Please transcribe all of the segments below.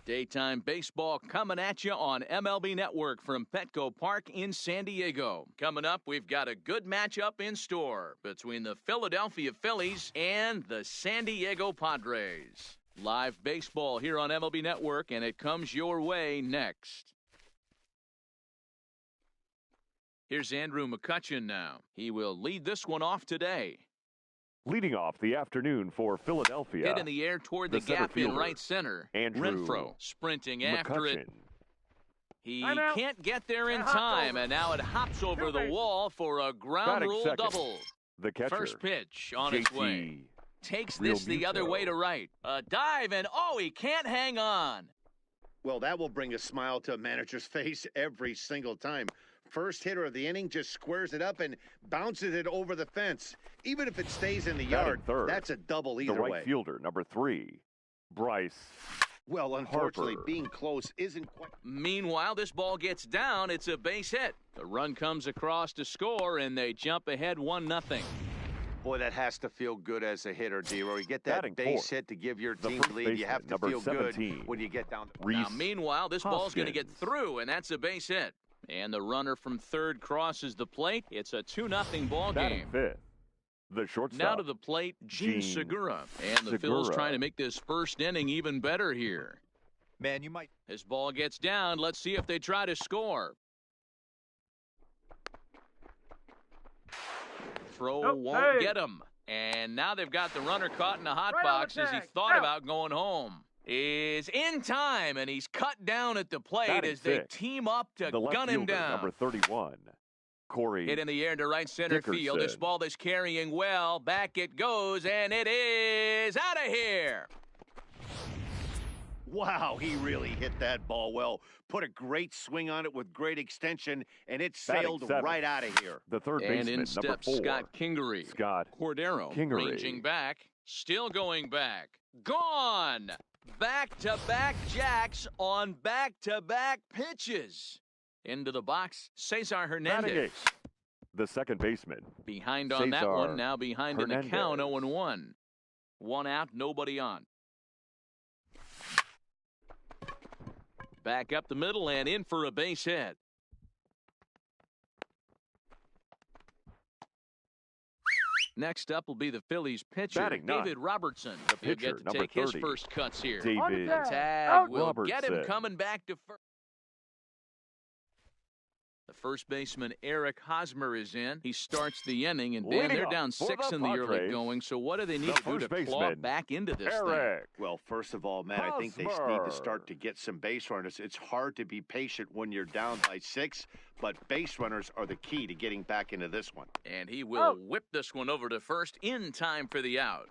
Daytime baseball coming at you on MLB Network from Petco Park in San Diego. Coming up, we've got a good matchup in store between the Philadelphia Phillies and the San Diego Padres. Live baseball here on MLB Network, and it comes your way next. Here's Andrew McCutchen now. He will lead this one off today. Leading off the afternoon for Philadelphia. Hit in the air toward the gap in right center. Andrew Renfroe sprinting after McCutchen. it. He can't get there in time, and now it hops over the wall for a ground rule double. The catcher. First pitch on its way. Takes this the other way to right. A dive, and he can't hang on. Well, that will bring a smile to a manager's face every single time. First hitter of the inning just squares it up and bounces it over the fence. Even if it stays in the yard, that's a double either way. The right fielder, number 3, Bryce. Well, unfortunately, Harper. being close isn't quite. Meanwhile, this ball gets down. It's a base hit. The run comes across to score, and they jump ahead 1-0. Boy, that has to feel good as a hitter, D-Roy. You get that base hit to give your team the lead. You have to feel good when you get down. Now, meanwhile, this ball's going to get through, and that's a base hit. And the runner from third crosses the plate. It's a 2-0 ball game. Fifth. The shortstop. Now to the plate, Gene Segura. And the Phils trying to make this first inning even better here. Man, you might. This ball gets down. Let's see if they try to score. Throw won't get him. And now they've got the runner caught in a hot box as he thought about going home. Is in time, and he's cut down at the plate as they team up to gun him down. Number 31, Corey. Hit in the air to right center field. This ball is carrying well. Back it goes, and it is out of here. Wow, he really hit that ball well. Put a great swing on it with great extension, and it sailed right out of here. The third baseman, and in steps Scott Kingery. Cordero ranging back, still going back. Gone! Back-to-back jacks on back-to-back pitches. Into the box, Cesar Hernandez. The second baseman. Behind on that one, now behind in the count, 0-1. One out, nobody on. Back up the middle and in for a base hit. Next up will be the Phillies pitcher, David Robertson. He'll get to take his first cuts here. David Tag will get him coming back to first. The first baseman, Eric Hosmer, is in. He starts the inning, and Dan, they're down 6 in the early going. So what do they need to do to claw back into this thing? Well, first of all, Matt, I think they need to start to get some base runners. It's hard to be patient when you're down by 6, but base runners are the key to getting back into this one. And he will whip this one over to first in time for the out.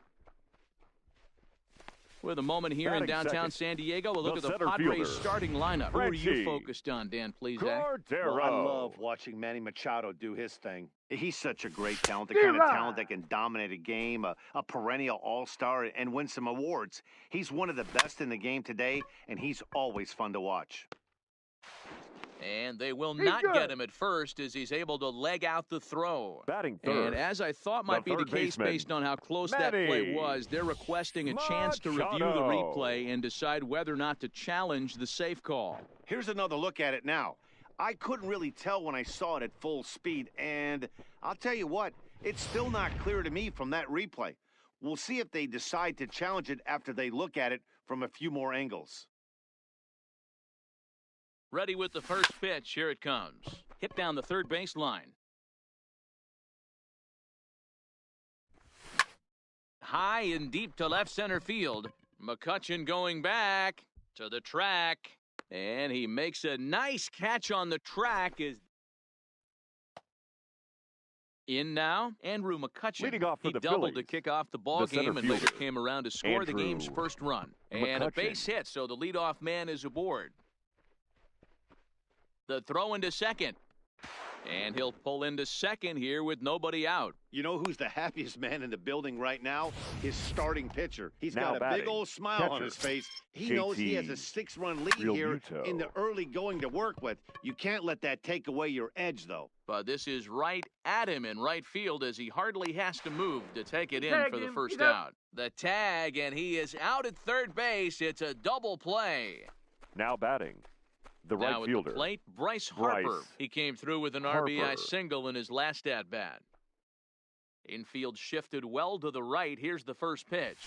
With a moment here in downtown San Diego, we'll look at the Padres starting lineup. Who are you focused on, Dan, please, Zach? Well, I love watching Manny Machado do his thing. He's such a great talent, the kind of talent that can dominate a game, a perennial all-star, and win some awards. He's one of the best in the game today, and he's always fun to watch. And they will not get him at first as he's able to leg out the throw. Batting third. And as I thought might be the case based on how close that play was, they're requesting a chance to review the replay and decide whether or not to challenge the safe call. Here's another look at it now. I couldn't really tell when I saw it at full speed, and I'll tell you what, it's still not clear to me from that replay. We'll see if they decide to challenge it after they look at it from a few more angles. Ready with the first pitch. Here it comes. Hit down the third baseline. High and deep to left center field. McCutchen going back to the track. And he makes a nice catch on the track. Is in now, Andrew McCutchen. Leading off for he the doubled Phillies. to kick off the ball game and later came around to score the game's first run. And a base hit, so the leadoff man is aboard. The throw into second. And he'll pull into second here with nobody out. You know who's the happiest man in the building right now? His starting pitcher. He's got a big old smile on his face. He knows he has a 6-run lead here in the early going to work with. You can't let that take away your edge, though. But this is right at him in right field as he hardly has to move to take it in for the first out. The tag, and he is out at third base. It's a double play. Now batting, the Now right at fielder. the plate, Bryce Harper. Bryce He came through with an Harper. RBI single in his last at-bat. Infield shifted well to the right. Here's the first pitch.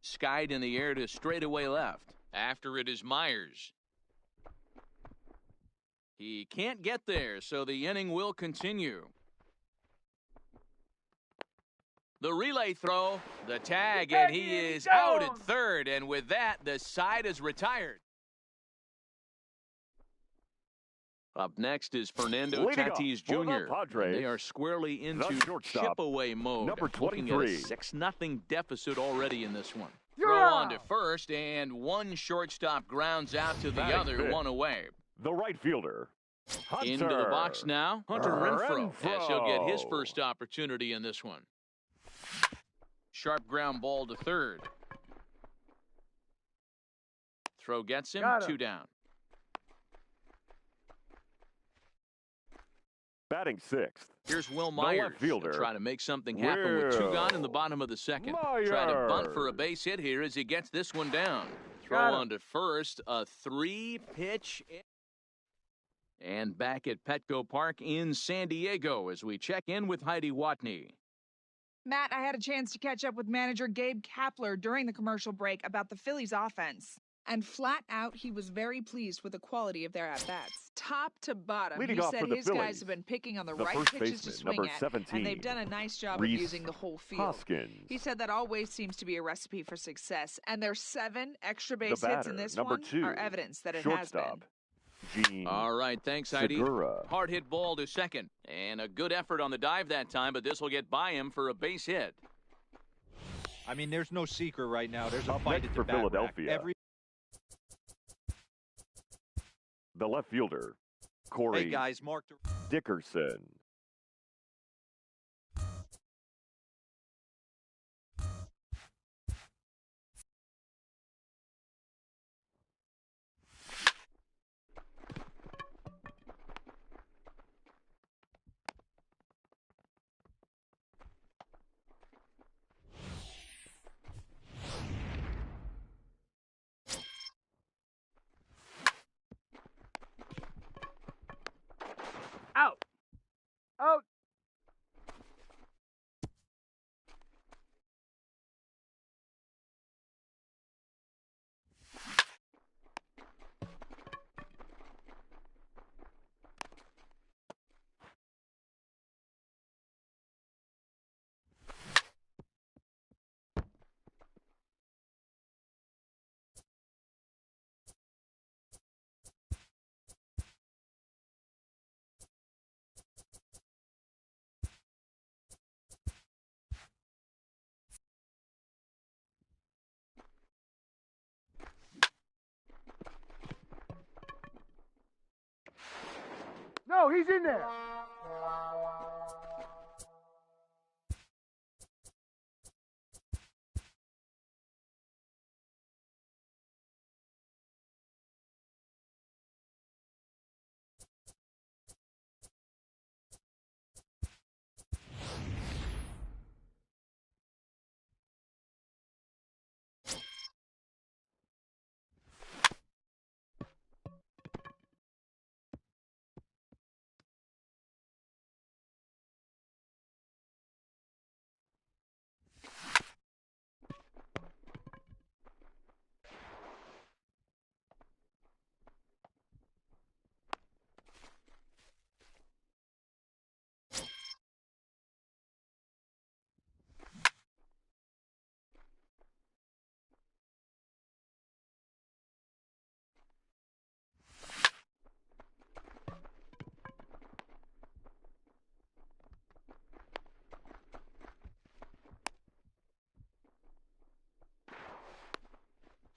Skied in the air to straightaway left. After it is Myers. He can't get there, so the inning will continue. The relay throw, the tag, and he is out at third. And with that, the side is retired. Up next is Fernando Leading Tatis off for the Jr. Padres, They are squarely into shortstop, chip-away mode. number Looking at a 23. 6-0 deficit already in this one. Yeah! Throw on to first, and one shortstop grounds out to the Batting other, fifth, one away. the right fielder. Hunter. Into the box now, Hunter Renfroe, as he'll get his first opportunity in this one. Sharp ground ball to third. Throw gets him, 2 down. Batting sixth. Here's Will The Myers. left fielder. He'll try to make something happen with 2 gone in the bottom of the second. Try to bunt for a Myers. base hit here as he gets this one down. Throw on to first, a 3-pitch. And back at Petco Park in San Diego as we check in with Heidi Watney. Matt, I had a chance to catch up with manager Gabe Kapler during the commercial break about the Phillies' offense. And flat out, he was very pleased with the quality of their at-bats. Top to bottom, Leading he off said for the his guys Phillies, have been picking on the the right first pitches to baseman, swing number at, 17, and they've done a nice job Rhys of using the whole field. Hoskins. He said that always seems to be a recipe for success, and their 7 extra base The hits batter, in this number one 2, are evidence that it has shortstop, been. Gene All right, thanks, Heidi. Segura. Hard hit ball to second. And a good effort on the dive that time, but this will get by him for a base hit. I mean, there's no secret right now. There's a Up fight next at for the bat rack. Philadelphia. The left fielder, Corey Hey guys, Mark. Dickerson. Out. Out. No, he's in there.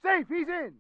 Safe, he's in.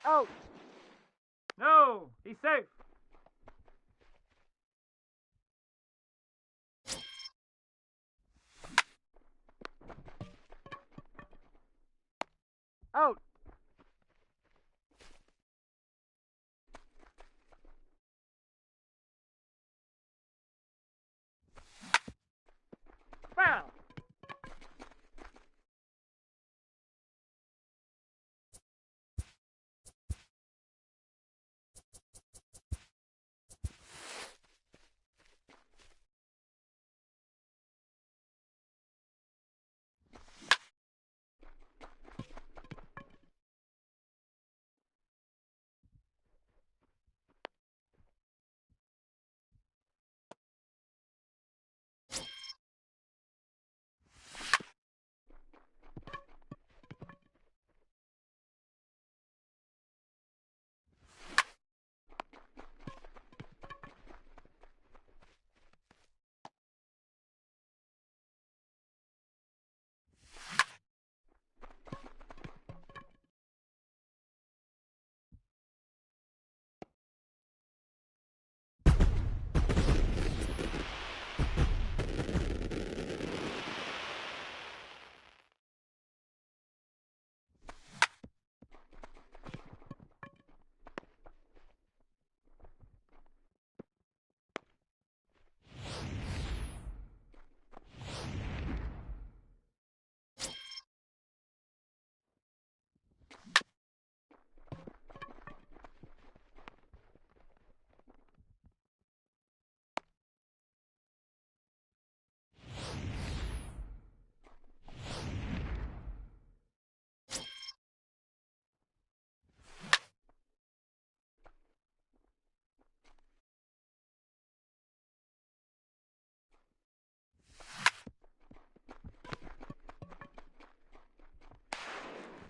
Out. No, he's safe. Out. Foul.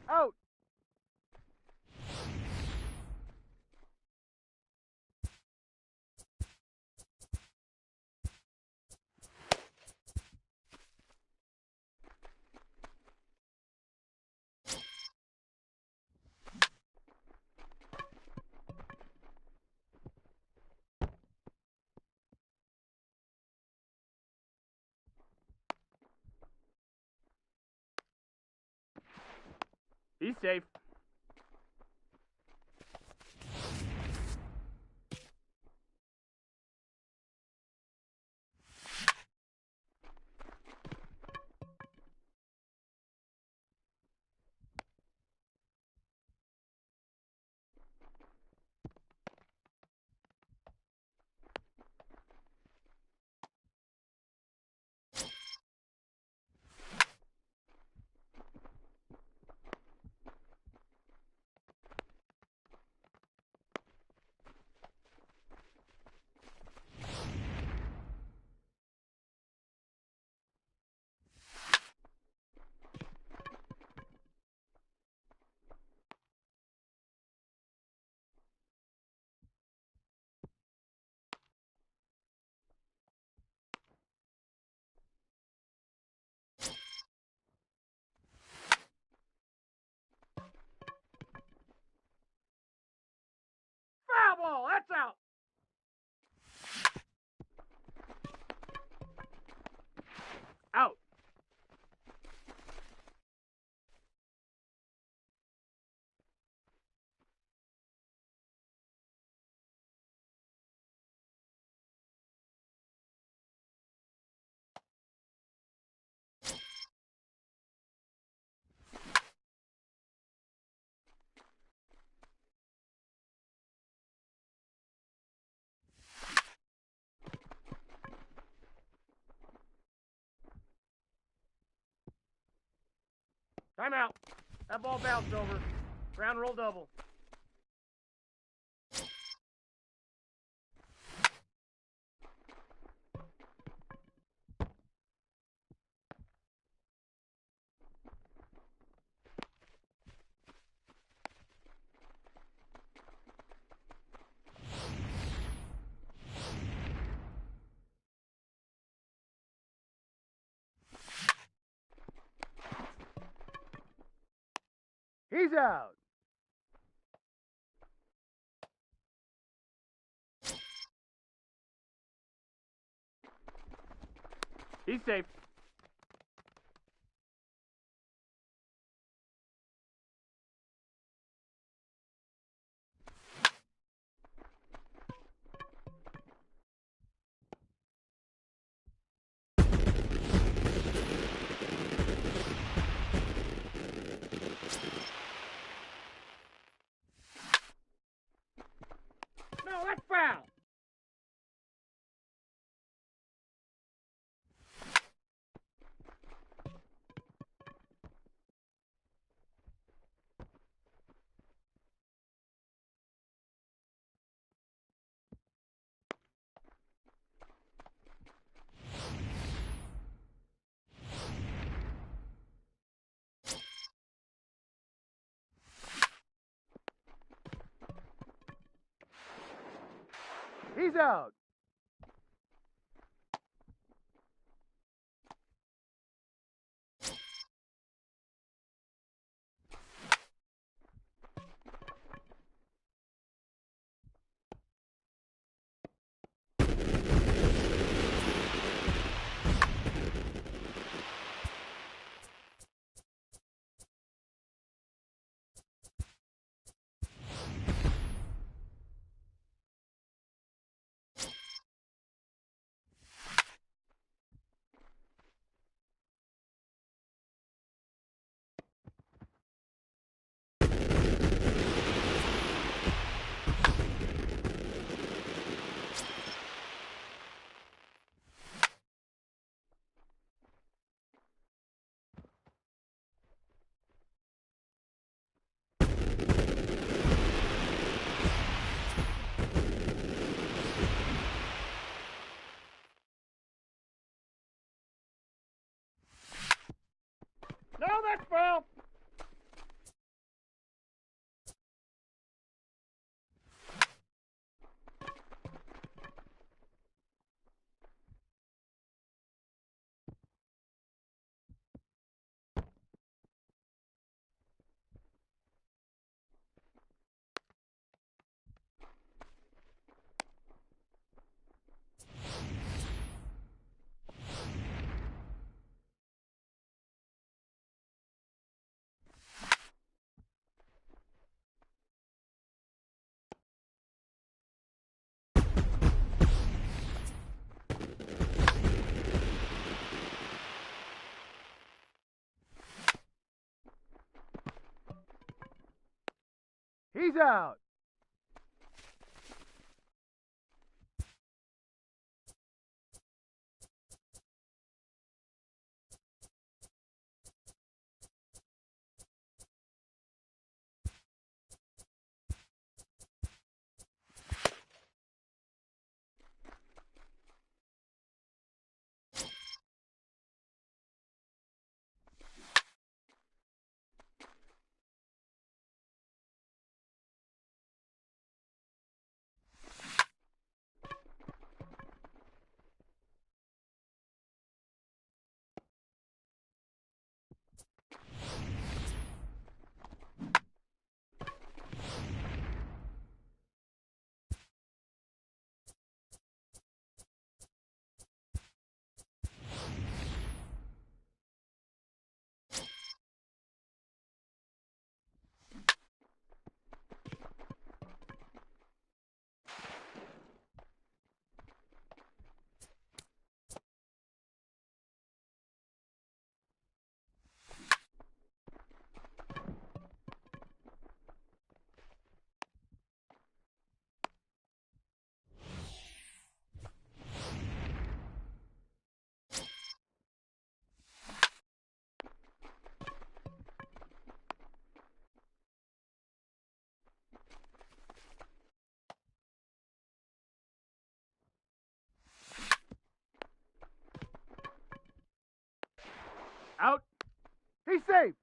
Out. He's safe. Foul ball. That's out. Out. Timeout. That ball bounced over. Ground roll double. He's out. He's safe. No, that's foul. He's out. No, that's foul. He's out. Out. He's safe.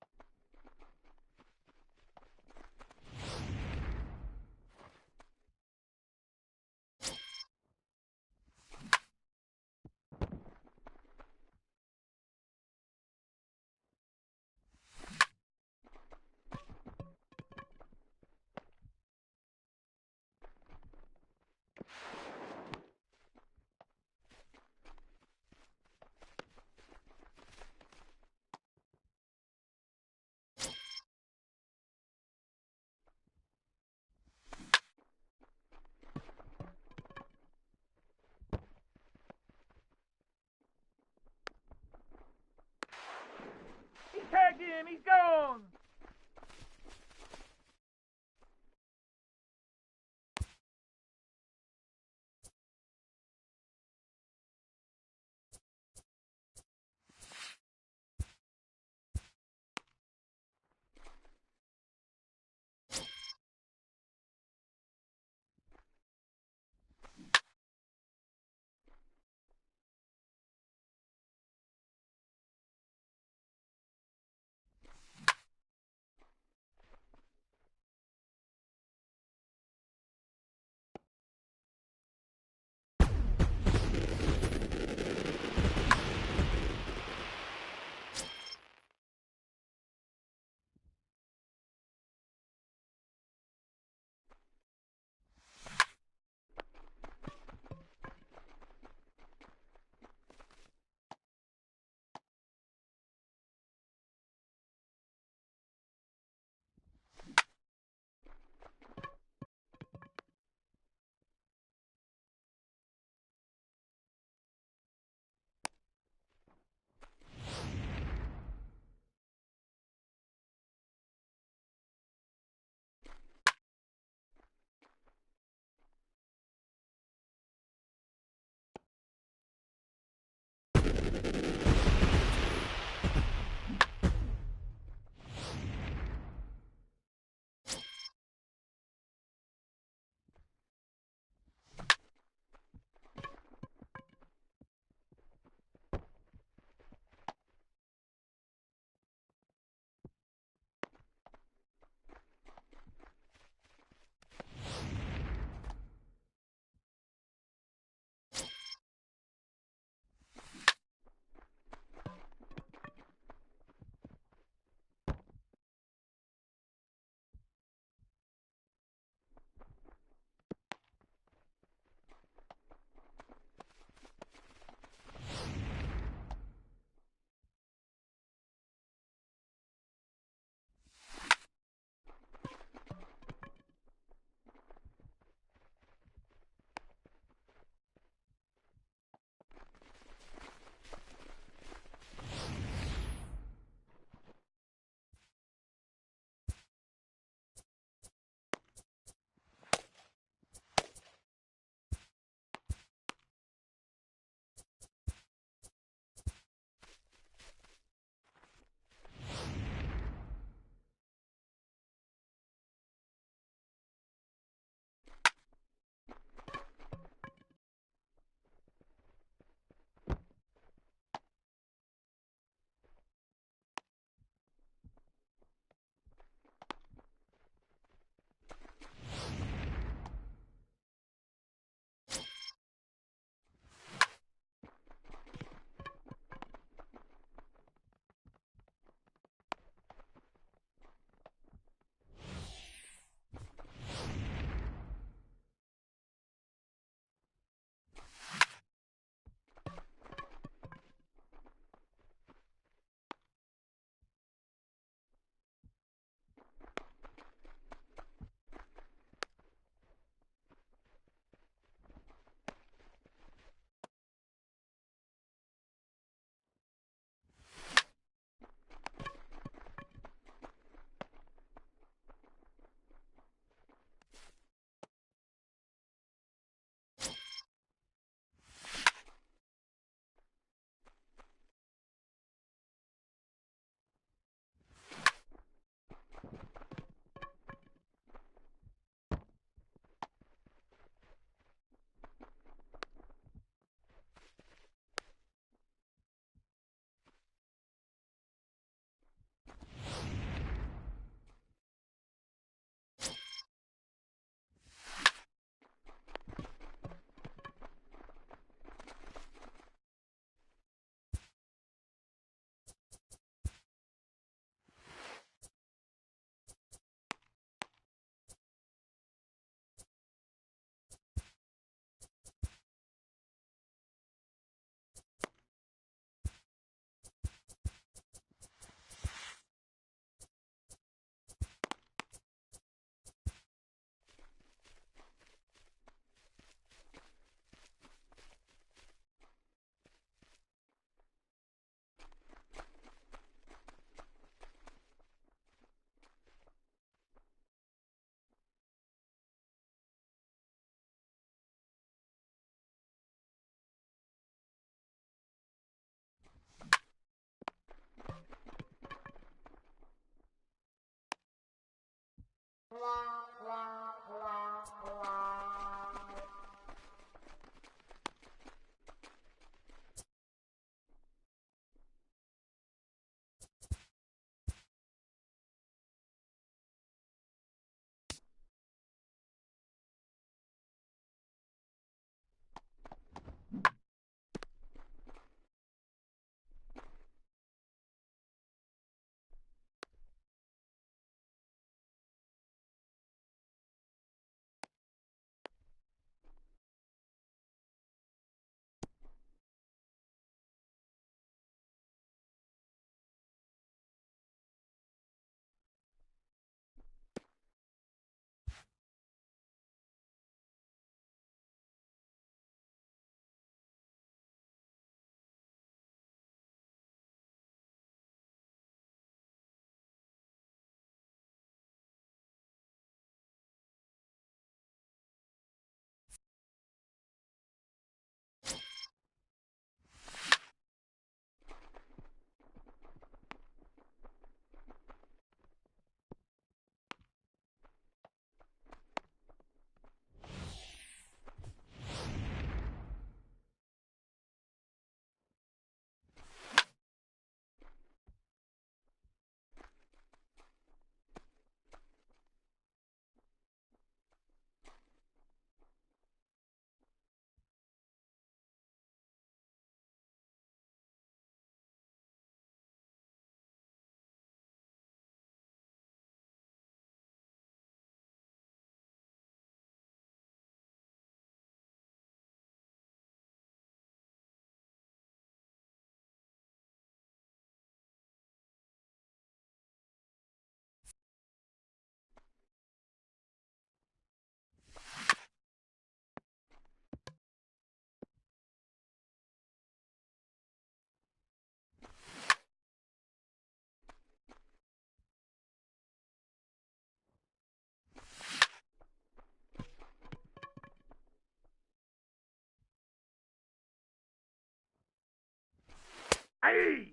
Aye!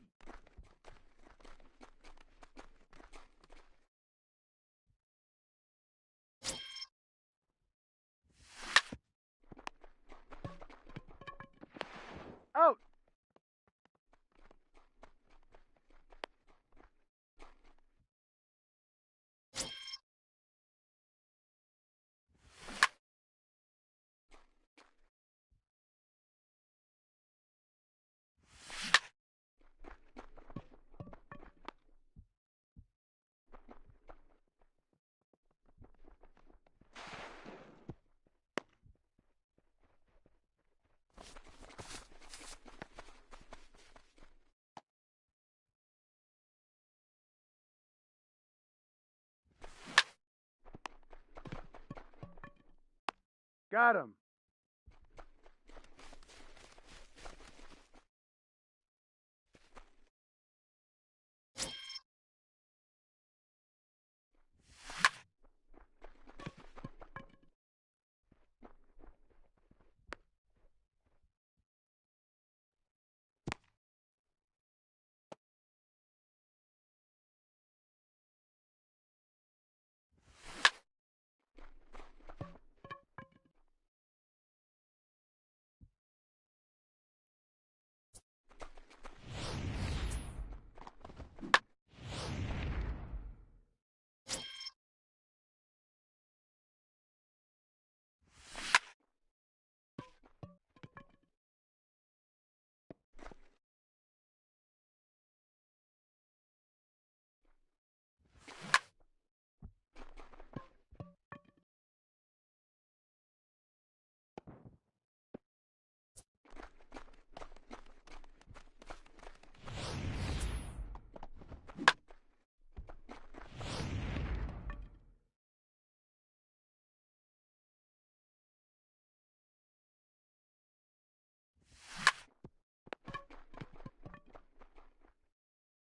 Out! Got him.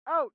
Out!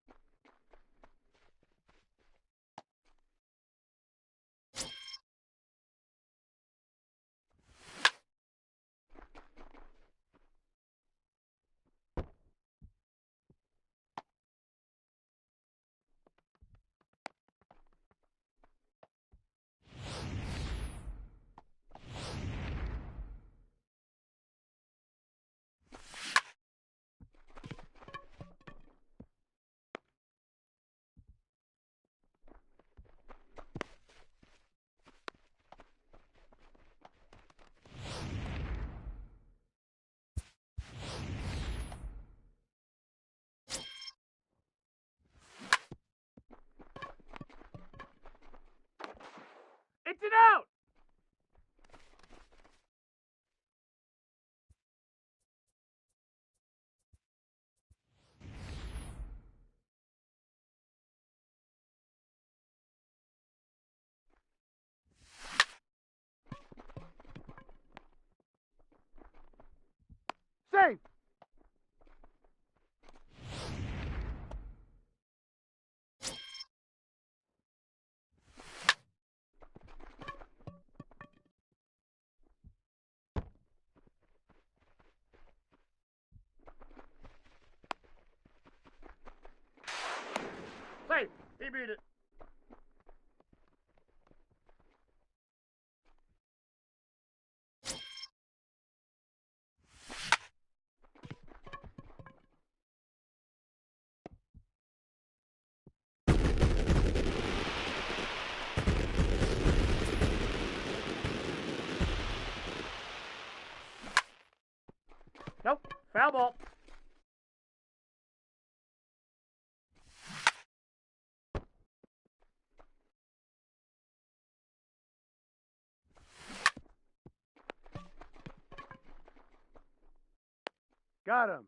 It's an out! Safe! Safe! He beat it. Nope. Foul ball. Got him.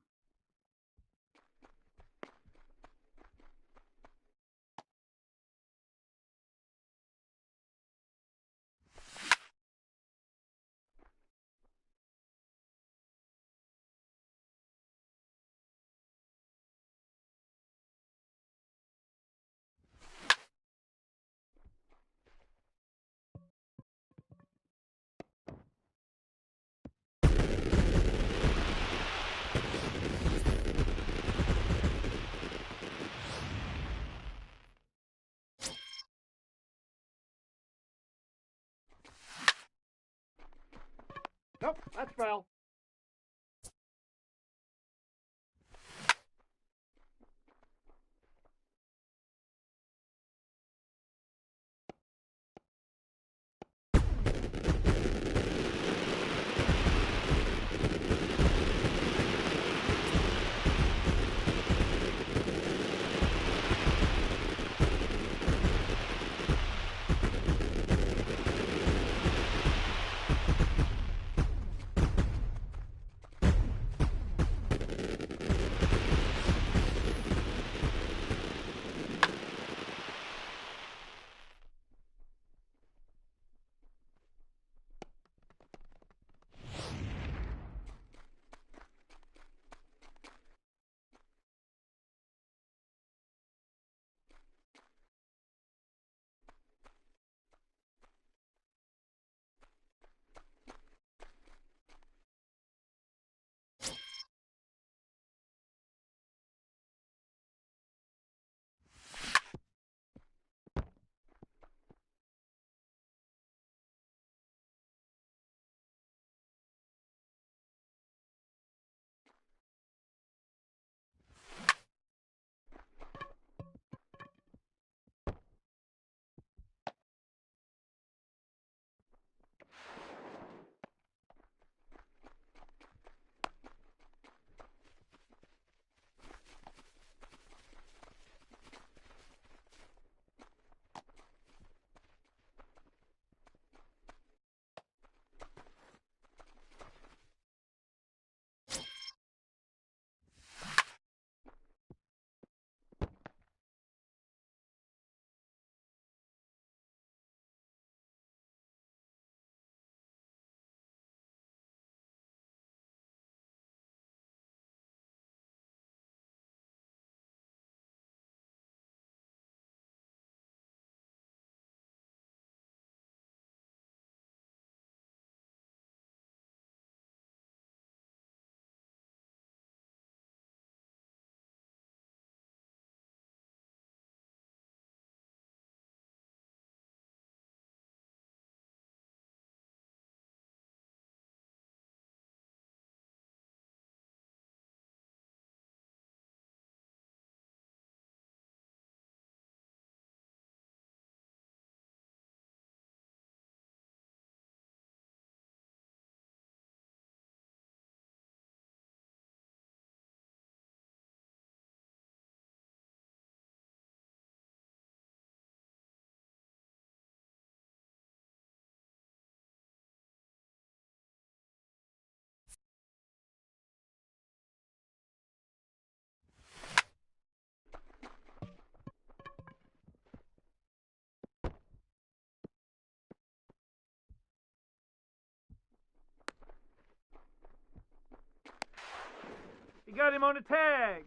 Nope, that's foul. He got him on the tag.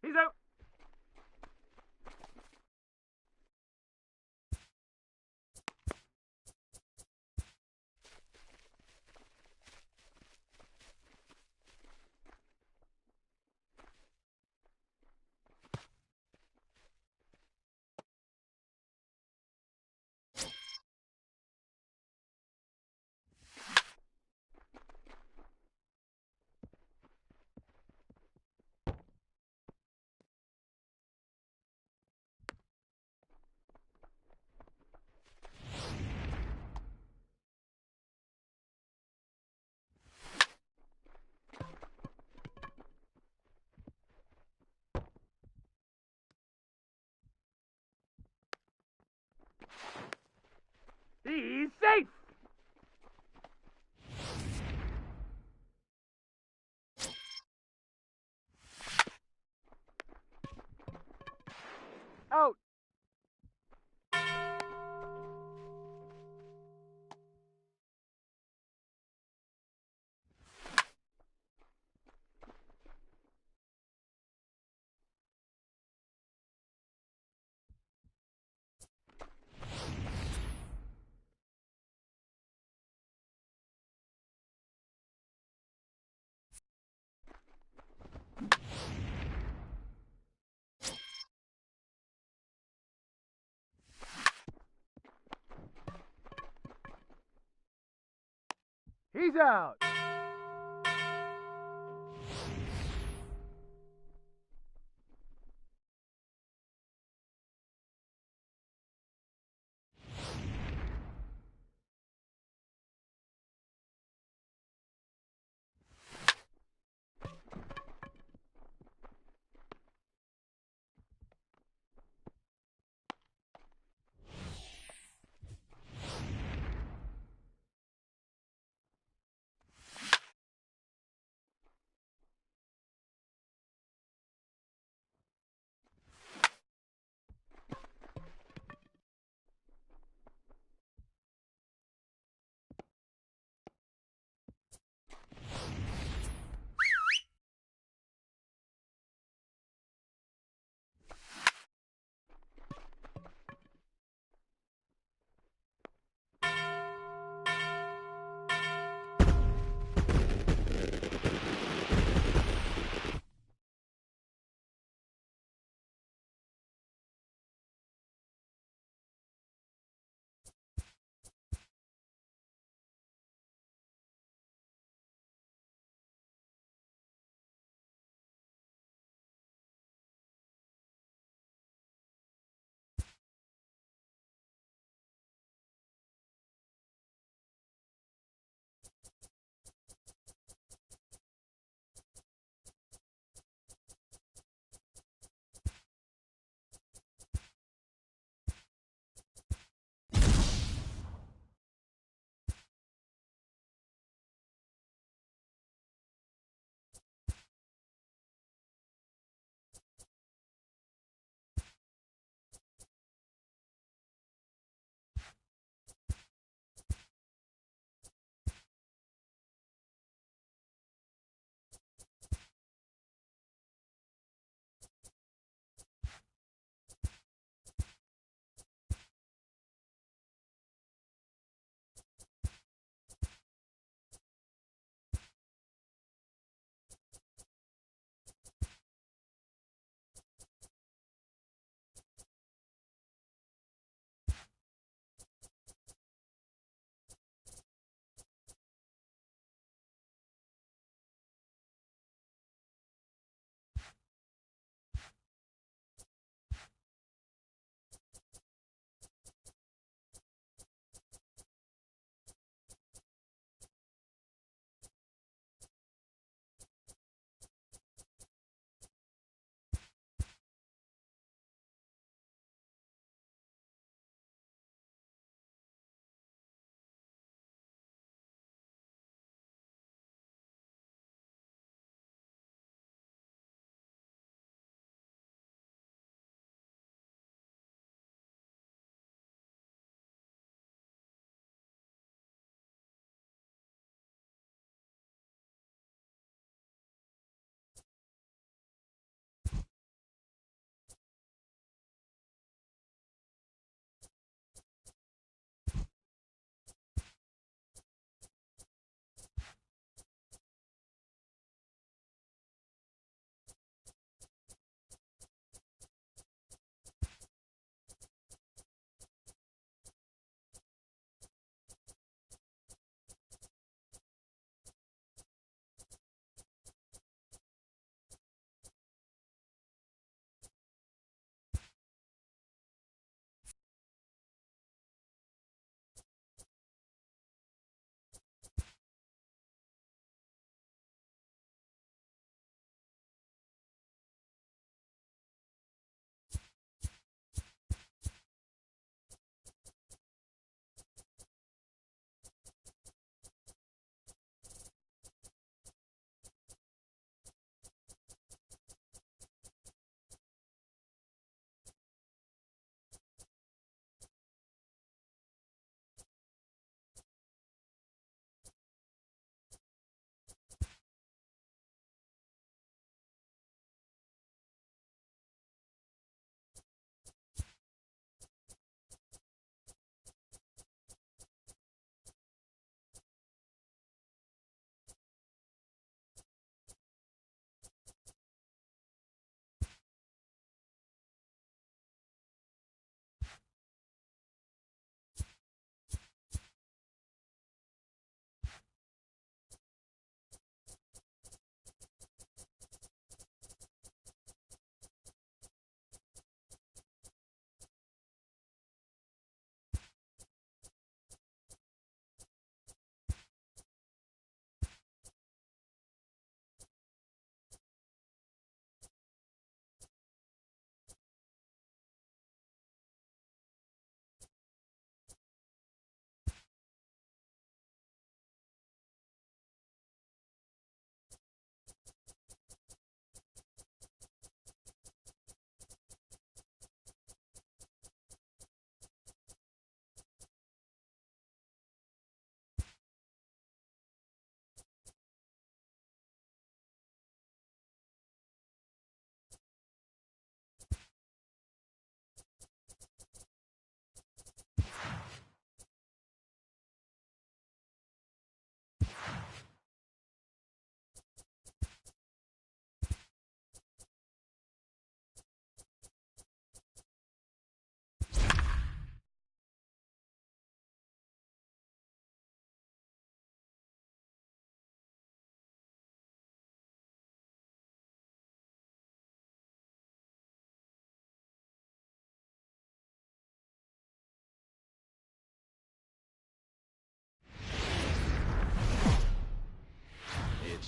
He's out. He's safe. Out. He's out.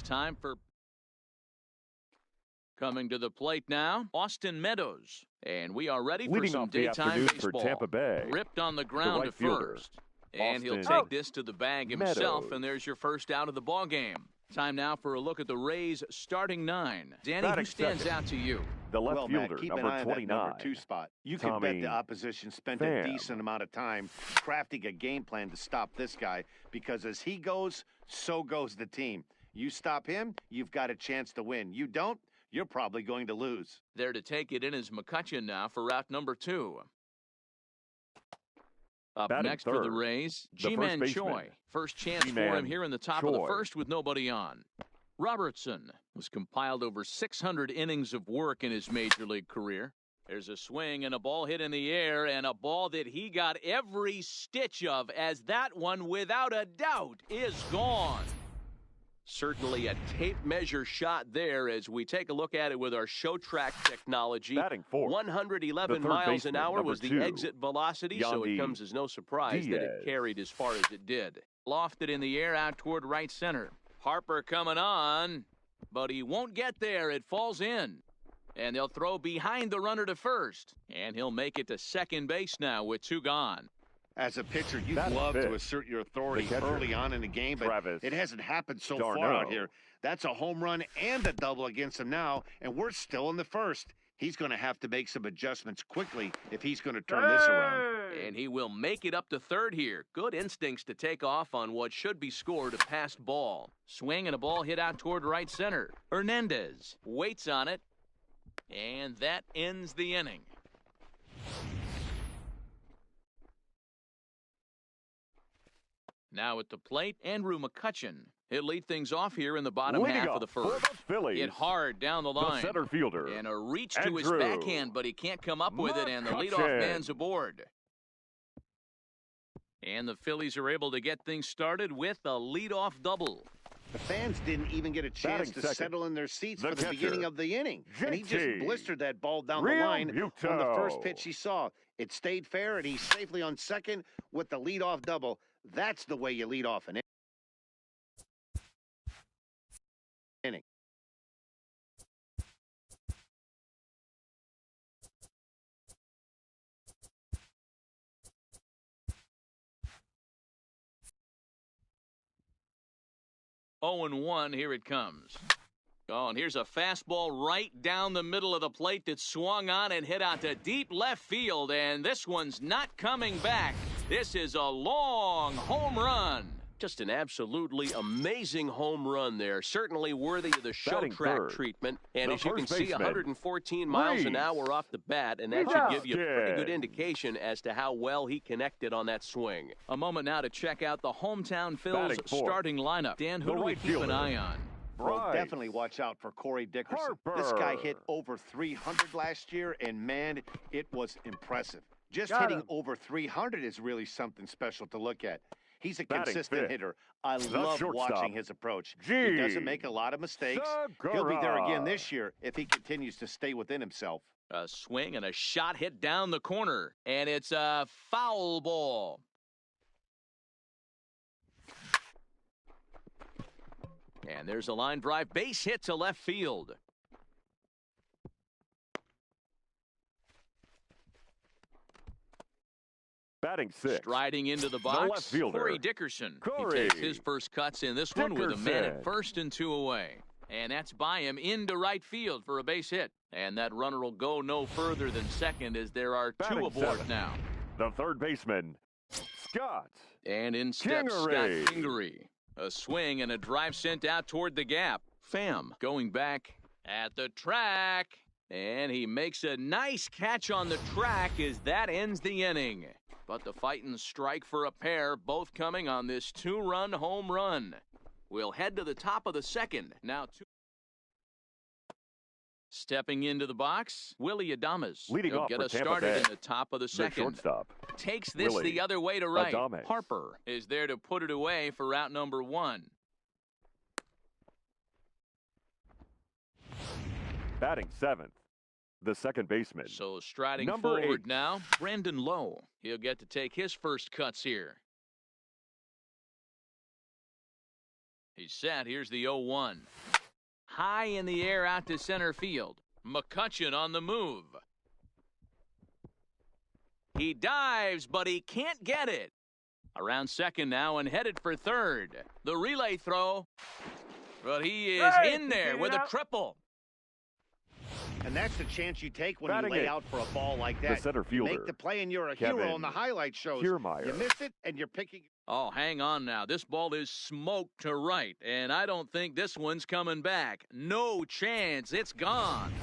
time for... Coming to the plate now, Austin Meadows. And we are ready for Leading some off the daytime afternoon baseball. for Tampa Bay, Ripped on the ground right to fielder, first. And he'll Austin take this to the bag himself, Meadows. and there's your first out of the ball game. Time now for a look at the Rays' starting nine. Danny, Batting who stands second, out to you? the left Well, fielder, Matt, keep an number eye on that 29. number 2 spot. You can Tommy bet the opposition spent Pham. a decent amount of time crafting a game plan to stop this guy, because as he goes, so goes the team. You stop him, you've got a chance to win. You don't, you're probably going to lose. There to take it in is McCutcheon now for route number 2. Up Batting next for the third, Rays, the G-Man first Choi. baseman. First chance for G-Man him here in the top of the Choi. first with nobody on. Robertson was compiled over 600 innings of work in his major league career. There's a swing and a ball hit in the air, and a ball that he got every stitch of, as that one, without a doubt, is gone. Certainly a tape measure shot there as we take a look at it with our show track technology. Batting fourth, 111 the third miles an baseman, hour number was the 2, exit velocity, so it Yandy comes as no surprise that it Diaz. carried as far as it did. Lofted in the air out toward right center. Harper coming on, but he won't get there. It falls in. And they'll throw behind the runner to first. And he'll make it to second base now with 2 gone. As a pitcher, you'd That's love fifth. to assert your authority The catcher, early on in the game, but Travis it hasn't happened so d'Arnaud. far out here. That's a home run and a double against him now, and we're still in the first. He's going to have to make some adjustments quickly if he's going to turn this around. And he will make it up to third here. Good instincts to take off on what should be scored a passed ball. Swing and a ball hit out toward right center. Hernandez waits on it, and that ends the inning. Now at the plate, Andrew McCutcheon. He'll lead things off here in the bottom Leading half of off the for first. the Phillies, Hit hard down the line. the center fielder, And a reach to his Andrew backhand, but he can't come up with it, and the leadoff McCutcheon. man's aboard. And the Phillies are able to get things started with a leadoff double. The fans didn't even get a chance Batting to second, settle in their seats the for the catcher, beginning of the inning. And he just JT blistered that ball down the Real line on the Muto. first pitch he saw. It stayed fair, and he's safely on second with the leadoff double. That's the way you lead off an inning. Oh, 0-1, here it comes. Oh, and here's a fastball right down the middle of the plate that swung on and hit out to deep left field, and this one's not coming back. This is a long home run. Just an absolutely amazing home run there. Certainly worthy of the show Batting track third, treatment. And the as you can first see, baseman, 114 miles an Reese. hour off the bat, and that Good should job. give you a pretty good Good. indication as to how well he connected on that swing. A moment now to check out the hometown Phil's Batting fourth, starting lineup. Dan, who the do we right keep an fielder, eye on? Well, Bryce definitely watch out for Corey Dickerson. Harper. This guy hit over 300 last year, and man, it was impressive. Just Got hitting him. over 300 is really something special to look at. He's a Batting consistent fifth, hitter. I the love shortstop, watching his approach. G. He doesn't make a lot of mistakes. He'll be there again this year if he continues to stay within himself. A swing and a shot hit down the corner, and it's a foul ball. And there's a line drive base hit to left field. Batting sixth, Striding into the left box, fielder, Corey Dickerson. Corey He takes his first cuts in this one with a man Dickerson. at first and 2 away. And that's by him into right field for a base hit. And that runner will go no further than second as there are Batting 2 aboard seventh, now. the third baseman, Scott And in steps Kingery. Scott Kingery. A swing and a drive sent out toward the gap. Pham going back at the track. And he makes a nice catch on the track as that ends the inning. But the fighting strike for a pair, both coming on this 2-run home run. We'll head to the top of the second. Now stepping into the box, Willie Adames. Leading He'll off get for us Tampa started Bay, in the top of the the second. shortstop, Takes this Willie the other way to right. Adames. Harper is there to put it away for route number 1. batting seventh, the second baseman, So striding Number forward 8. now, Brandon Lowe. He'll get to take his first cuts here. He's set. Here's the 0-1. High in the air out to center field. McCutchen on the move. He dives, but he can't get it. Around second now and headed for third. The relay throw. But he is in there with a triple. And that's the chance you take when Batting you lay eighth, out for a ball like that. the center You fielder, make the play and you're a Kevin hero on the highlight shows. Kiermaier. You miss it and you're picking. Oh, hang on now. This ball is smoked to right, and I don't think this one's coming back. No chance. It's gone.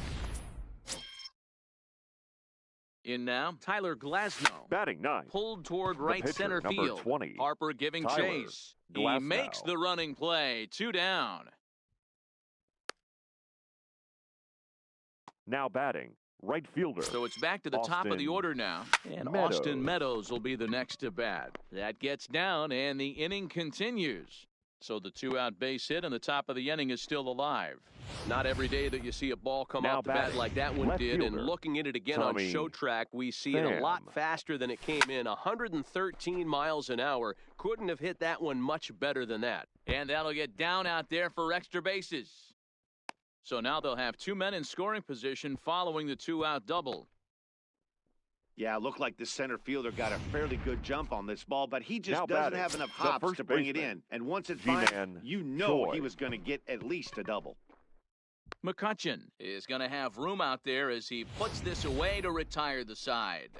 In now, Tyler Glasnow. Batting ninth. Pulled toward The right pitcher, center number field. 20, Harper giving Tyler chase. He Glasnow. makes the running play. 2 down. Now batting, right fielder. So it's back to the top of the Austin order now. And Meadows. Austin Meadows will be the next to bat. That gets down, and the inning continues. So the 2-out base hit, and the top of the inning is still alive. Not every day that you see a ball come Now off the bat batting, like that one left did. And fielder, looking at it again Tommy on Show Track, we see it a lot Pham. faster than it came in. 113 miles an hour. Couldn't have hit that one much better than that. And that'll get down out there for extra bases. So now they'll have 2 men in scoring position following the 2-out double. Yeah, it looked like the center fielder got a fairly good jump on this ball, but he just Now doesn't batting, have enough the hops first to bring it baseman, in. And once it's G-Man fine, you know Choi. he was going to get at least a double. McCutchen is going to have room out there as he puts this away to retire the side.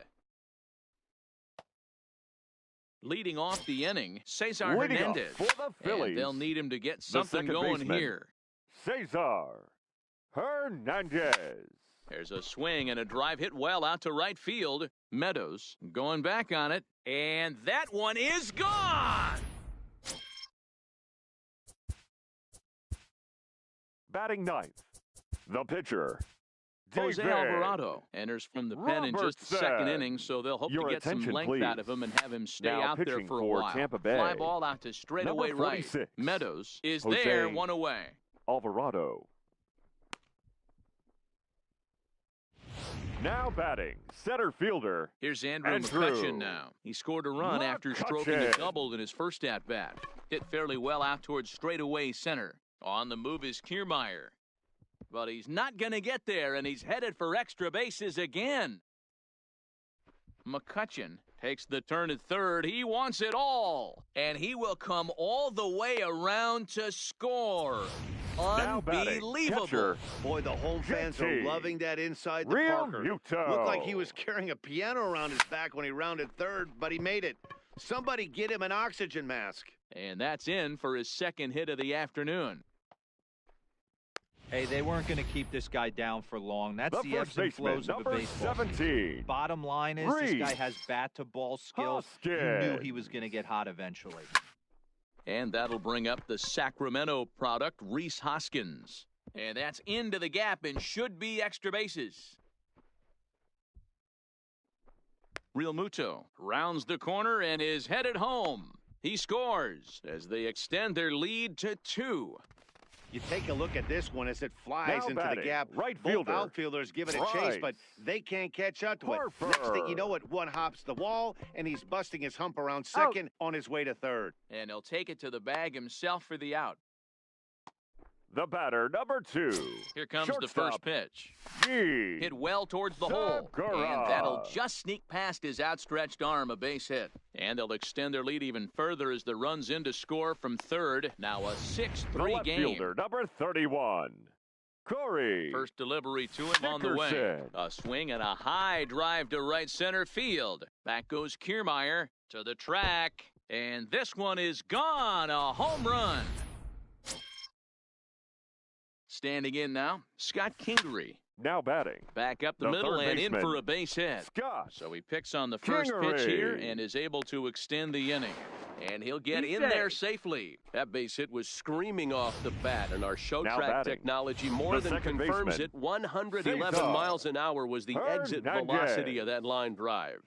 Leading off the inning, Cesar Leading off Hernandez. for the Phillies, And they'll need him to get the something second going baseman, here. Cesar Hernandez. There's a swing and a drive hit well out to right field. Meadows going back on it, and that one is gone! Batting ninth, the pitcher, Jose David Alvarado enters from the pen in just the second Robertson. inning, so they'll hope Your to get some attention, length out of please. him and have him stay Now out there pitching for a for while. Tampa Bay, Fly ball out to straightaway number right. 46, Meadows is Jose there, 1 away. Alvarado. Now batting, center fielder, Here's Andrew Andrew McCutchen now. He scored a run after stroking a McCutchen. double in his first at-bat. Hit fairly well out towards straightaway center. On the move is Kiermaier. But he's not going to get there, and he's headed for extra bases again. McCutchen takes the turn at third. He wants it all, and he will come all the way around to score. Now batting, Unbelievable. catcher, Boy, the home fans are JT loving that inside the Real Parker. Muto. Looked like he was carrying a piano around his back when he rounded third, but he made it. Somebody get him an oxygen mask. And that's in for his second hit of the afternoon. Hey, they weren't going to keep this guy down for long. That's the the first ebbs and baseman, flows of a number baseball 17, season. Bottom line is this guy Reese has bat-to-ball skills. You knew Hoskins. he was going to get hot eventually. And that'll bring up the Sacramento product, Reese Hoskins. And that's into the gap and should be extra bases. Real Muto rounds the corner and is headed home. He scores as they extend their lead to 2. You take a look at this one as it flies Now into batting, the gap. right Both fielder, outfielders give it a chase, Price. but they can't catch up to it. Harper. Next thing you know, it one hops the wall, and he's busting his hump around second on his way to third. And he'll take it to the bag himself for the out. the batter, number 2. Here comes the first pitch. G. Hit well towards the hole. Segura. And that'll just sneak past his outstretched arm, a base hit. And they'll extend their lead even further as the run's in to score from third. Now a The 6-3 left game. fielder, number 31, Corey. First delivery to him on the way. Dickerson. A swing and a high drive to right center field. Back goes Kiermaier to the track. And this one is gone. A home run. Standing in now, Scott Kingery. Now batting, Back up the The middle third and in baseman, for a base hit. Scott. So he picks on the first pitch Kingery. here and is able to extend the inning. And he'll get He's in safe. there safely. That base hit was screaming off the bat, and our show Now track batting, technology more the than second confirms baseman, it. 111 Cesar miles an hour was the exit Hernandez. velocity of that line drive.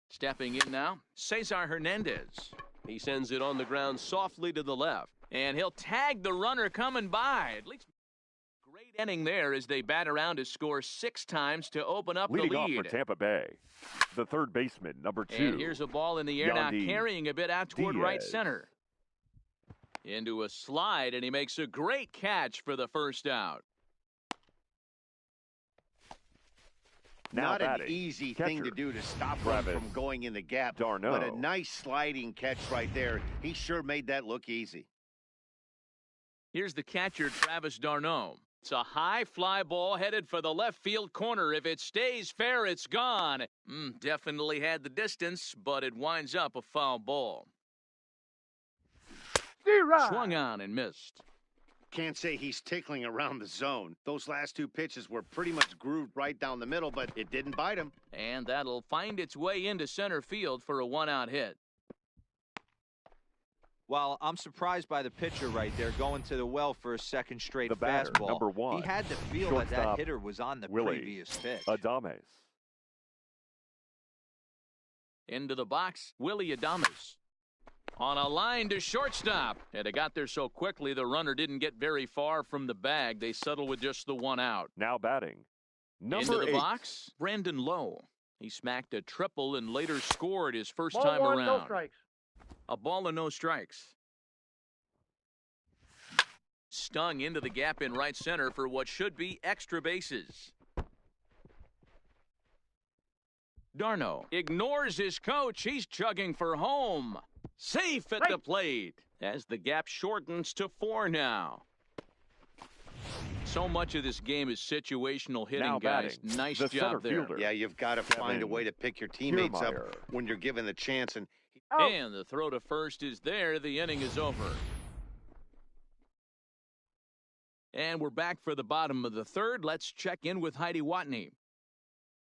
Stepping in now, Cesar Hernandez. He sends it on the ground softly to the left. And he'll tag the runner coming by. At least great inning there as they bat around to score 6 times to open up Leading the off lead. for Tampa Bay, the third baseman, number 2. And here's a ball in the air now, Yandy carrying a bit out toward right Diaz. center. Into a slide, and he makes a great catch for the first out. Now Not an batting, easy catcher, thing to do to stop Travis him from going in the gap, d'Arnaud. but a nice sliding catch right there. He sure made that look easy. Here's the catcher, Travis d'Arnaud. It's a high fly ball headed for the left field corner. If it stays fair, it's gone. Definitely had the distance, but it winds up a foul ball. Swung on and missed. Can't say he's tickling around the zone. Those last two pitches were pretty much grooved right down the middle, but it didn't bite him. And that'll find its way into center field for a one-out hit. Well, I'm surprised by the pitcher right there going to the well for a second straight The batter, fastball. number 1. He had to feel that Shortstop, hitter was on the Willie previous pitch. Adames. Into the box, Willie Adames. On a line to shortstop. And it got there so quickly the runner didn't get very far from the bag. They settle with just the one out. Now batting, number Into the 8. box, Brandon Lowe. He smacked a triple and later scored his first Ball time one, around. no strikes. A ball and no strikes. Stung into the gap in right center for what should be extra bases. d'Arnaud ignores his coach. He's chugging for home. Safe at the plate as the gap shortens to 4 now. So much of this game is situational hitting, Now guys. batting, Nice the job there. fielder, Yeah, you've got to find a way to pick your teammates up when you're given the chance. And And the throw to first is there. The inning is over. And we're back for the bottom of the third. Let's check in with Heidi Watney.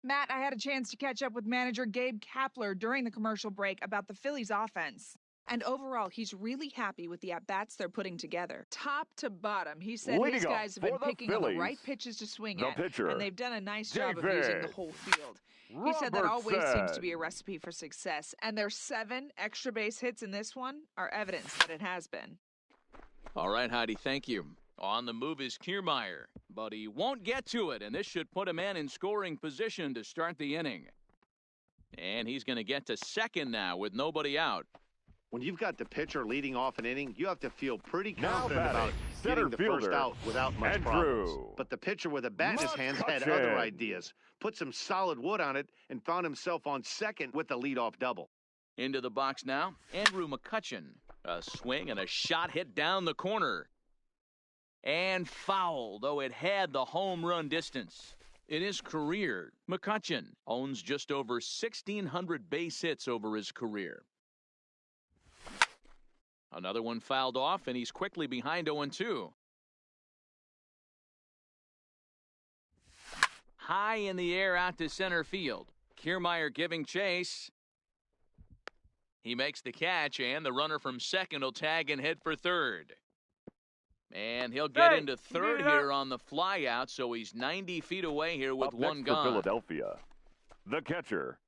Matt, I had a chance to catch up with manager Gabe Kapler during the commercial break about the Phillies' offense. And overall, he's really happy with the at-bats they're putting together. Top to bottom, he said his guys have been picking on the right pitches to swing at, and they've done a nice job of using the whole field. He said that always seems to be a recipe for success, and their 7 extra base hits in this one are evidence that it has been. All right, Heidi, thank you. On the move is Kiermaier, but he won't get to it, and this should put a man in scoring position to start the inning. And he's going to get to second now with nobody out. when you've got the pitcher leading off an inning, you have to feel pretty confident about center getting the fielder, first out without much problems. But the pitcher with a bat in his hands had other ideas. Put some solid wood on it and found himself on second with the leadoff double. Into the box now, Andrew McCutchen. A swing and a shot hit down the corner. And foul, though it had the home run distance. In his career, McCutchen owns just over 1,600 base hits over his career. Another one fouled off, and he's quickly behind 0-2. High in the air out to center field. Kiermaier giving chase. He makes the catch, and the runner from second will tag and head for third. And he'll get into third here on the fly out, so he's 90 feet away here with one gone. For Philadelphia, the catcher.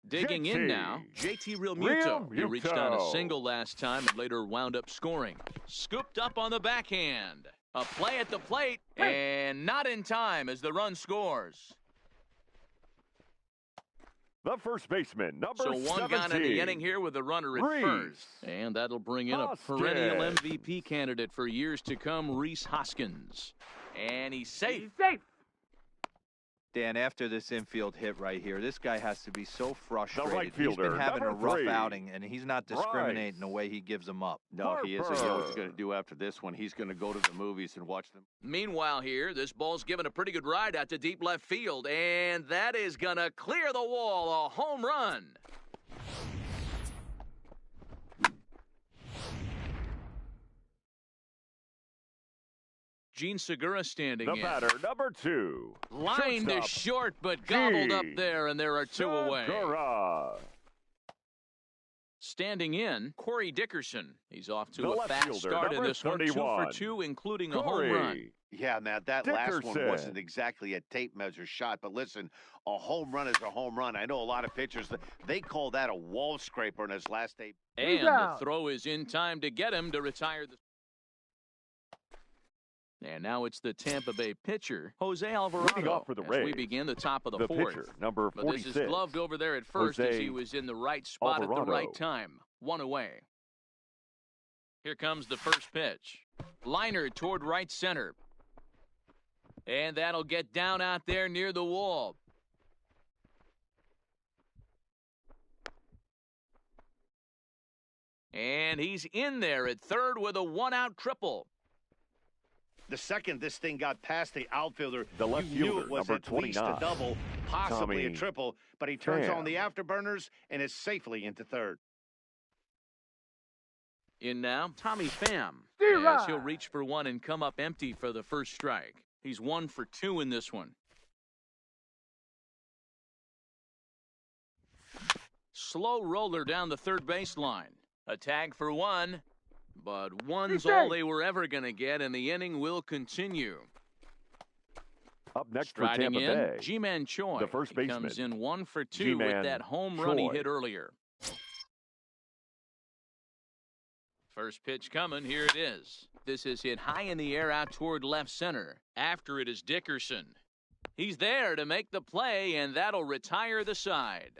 Digging in now, JT Realmuto. He reached on a single last time and later wound up scoring. Scooped up on the backhand. A play at the plate, and not in time as the run scores. The first baseman, number 17. So one gone in the inning here with a runner at first. And that'll bring in a perennial MVP candidate for years to come, Rhys Hoskins. And he's safe. He's safe. Dan, after this infield hit right here, this guy has to be so frustrated. The right fielder, he's been having a rough 3. outing, and he's not discriminating the way he gives them up. No, he isn't. You know what he's going to do after this one? He's going to go to the movies and watch them. Meanwhile here, this ball's given a pretty good ride out to deep left field, and that is going to clear the wall, a home run. Gene Segura standing in. The batter, number 2. Line to short, but gobbled up there, and there are 2 away. Standing in, Corey Dickerson. He's off to a fast start in this one, 2 for 2, including a home run. Yeah, Matt, that last one wasn't exactly a tape measure shot, but listen, a home run is a home run. I know a lot of pitchers, they call that a wall scraper in his last 8. And the throw is in time to get him to retire the... And now it's the Tampa Bay pitcher, Jose Alvarado, for the as Rays. we begin the top of the fourth. Pitcher, number 46. But this is gloved over there at first as he was in the right spot at the right time. 1 away. Here comes the first pitch. Liner toward right center. And that'll get down out there near the wall. And he's in there at third with a one-out triple. The second this thing got past the outfielder, The left you knew fielder, it was number at least a 29, double, possibly Tommy a triple, but he turns Pham. on the afterburners and is safely into third. In now, Tommy Pham. Zero. As he'll reach for one and come up empty for the first strike. He's 1 for 2 in this one. Slow roller down the third baseline. A tag for one, but one's all they were ever going to get, and the inning will continue. Up next Striding for Tampa in, Bay, G-Man Choi. the first He comes baseman, in 1 for 2 G-Man with that home run he Choi. hit earlier. First pitch coming, here it is. This is hit high in the air out toward left center. After it is Dickerson. He's there to make the play, and that'll retire the side.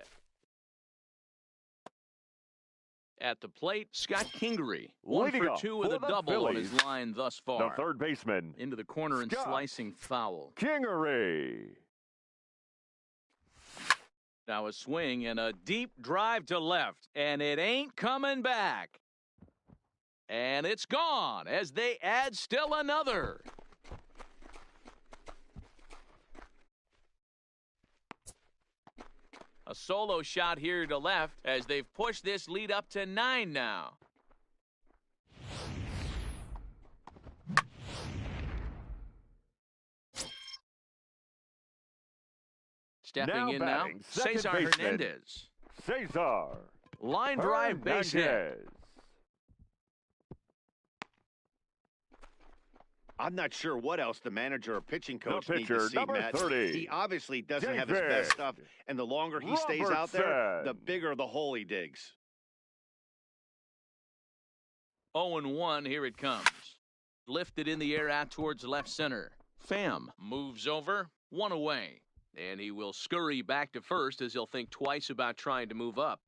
At the plate, Scott Kingery. 1 Leading for off 2 with for a the double on Phillies, his line thus far. the third baseman, Into the corner and Scott slicing foul. Kingery. Now a swing and a deep drive to left, and it ain't coming back. And it's gone as they add still another. A solo shot here to left as they've pushed this lead up to 9 now. Stepping in now, batting, second Cesar baseman, Hernandez. Cesar Line drive base hit. Hernandez. I'm not sure what else the manager or pitching coach need pitcher, to see, number Matt. 30, He obviously doesn't have his David best stuff, and the longer he stays out there, the bigger the hole he digs. 0-1, here it comes. Lifted in the air out towards left center. Pham moves over, 1 away. And he will scurry back to first as he'll think twice about trying to move up.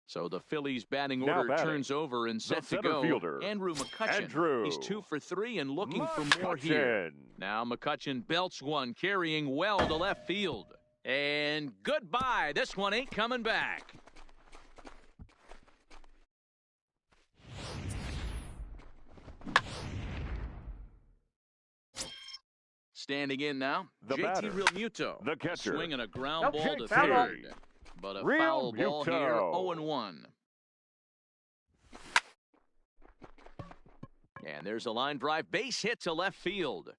So the Phillies batting Now order batting, turns over and set to center go. fielder, Andrew McCutchen. He's 2 for 3 and looking for more here. Now McCutchen belts one, carrying well to left field. And goodbye. This one ain't coming back. Standing in now, The JT batter, Realmuto. the catcher. Swinging a ground ball to foul ball. third. But a foul ball here, Realmuto. 0-1. And there's a line drive base hit to left field.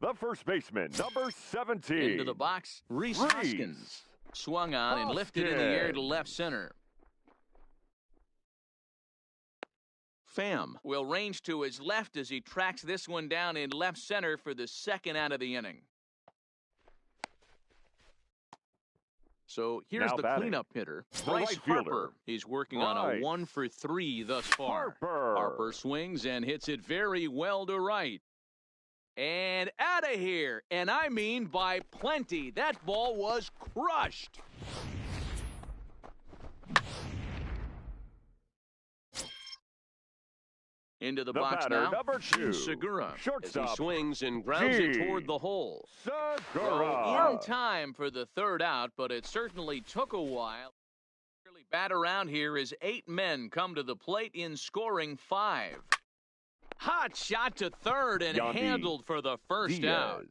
The first baseman, number 17. Into the box, Reese Hoskins. Swung on and lifted in the air to left center. Pham will range to his left as he tracks this one down in left center for the second out of the inning. So here's Now the batting, cleanup hitter, the Bryce right fielder, Harper. He's working on a Bryce 1 for 3 thus far. Harper swings and hits it very well to right. And out of here, and I mean by plenty. That ball was crushed. Into the box batter, now, number 2, Segura, as shortstop, he swings and grounds it toward the hole. Segura. In time for the third out, but it certainly took a while. Really bat around here as 8 men come to the plate in scoring 5. Hot shot to third and Yandy handled for the first Diaz. out.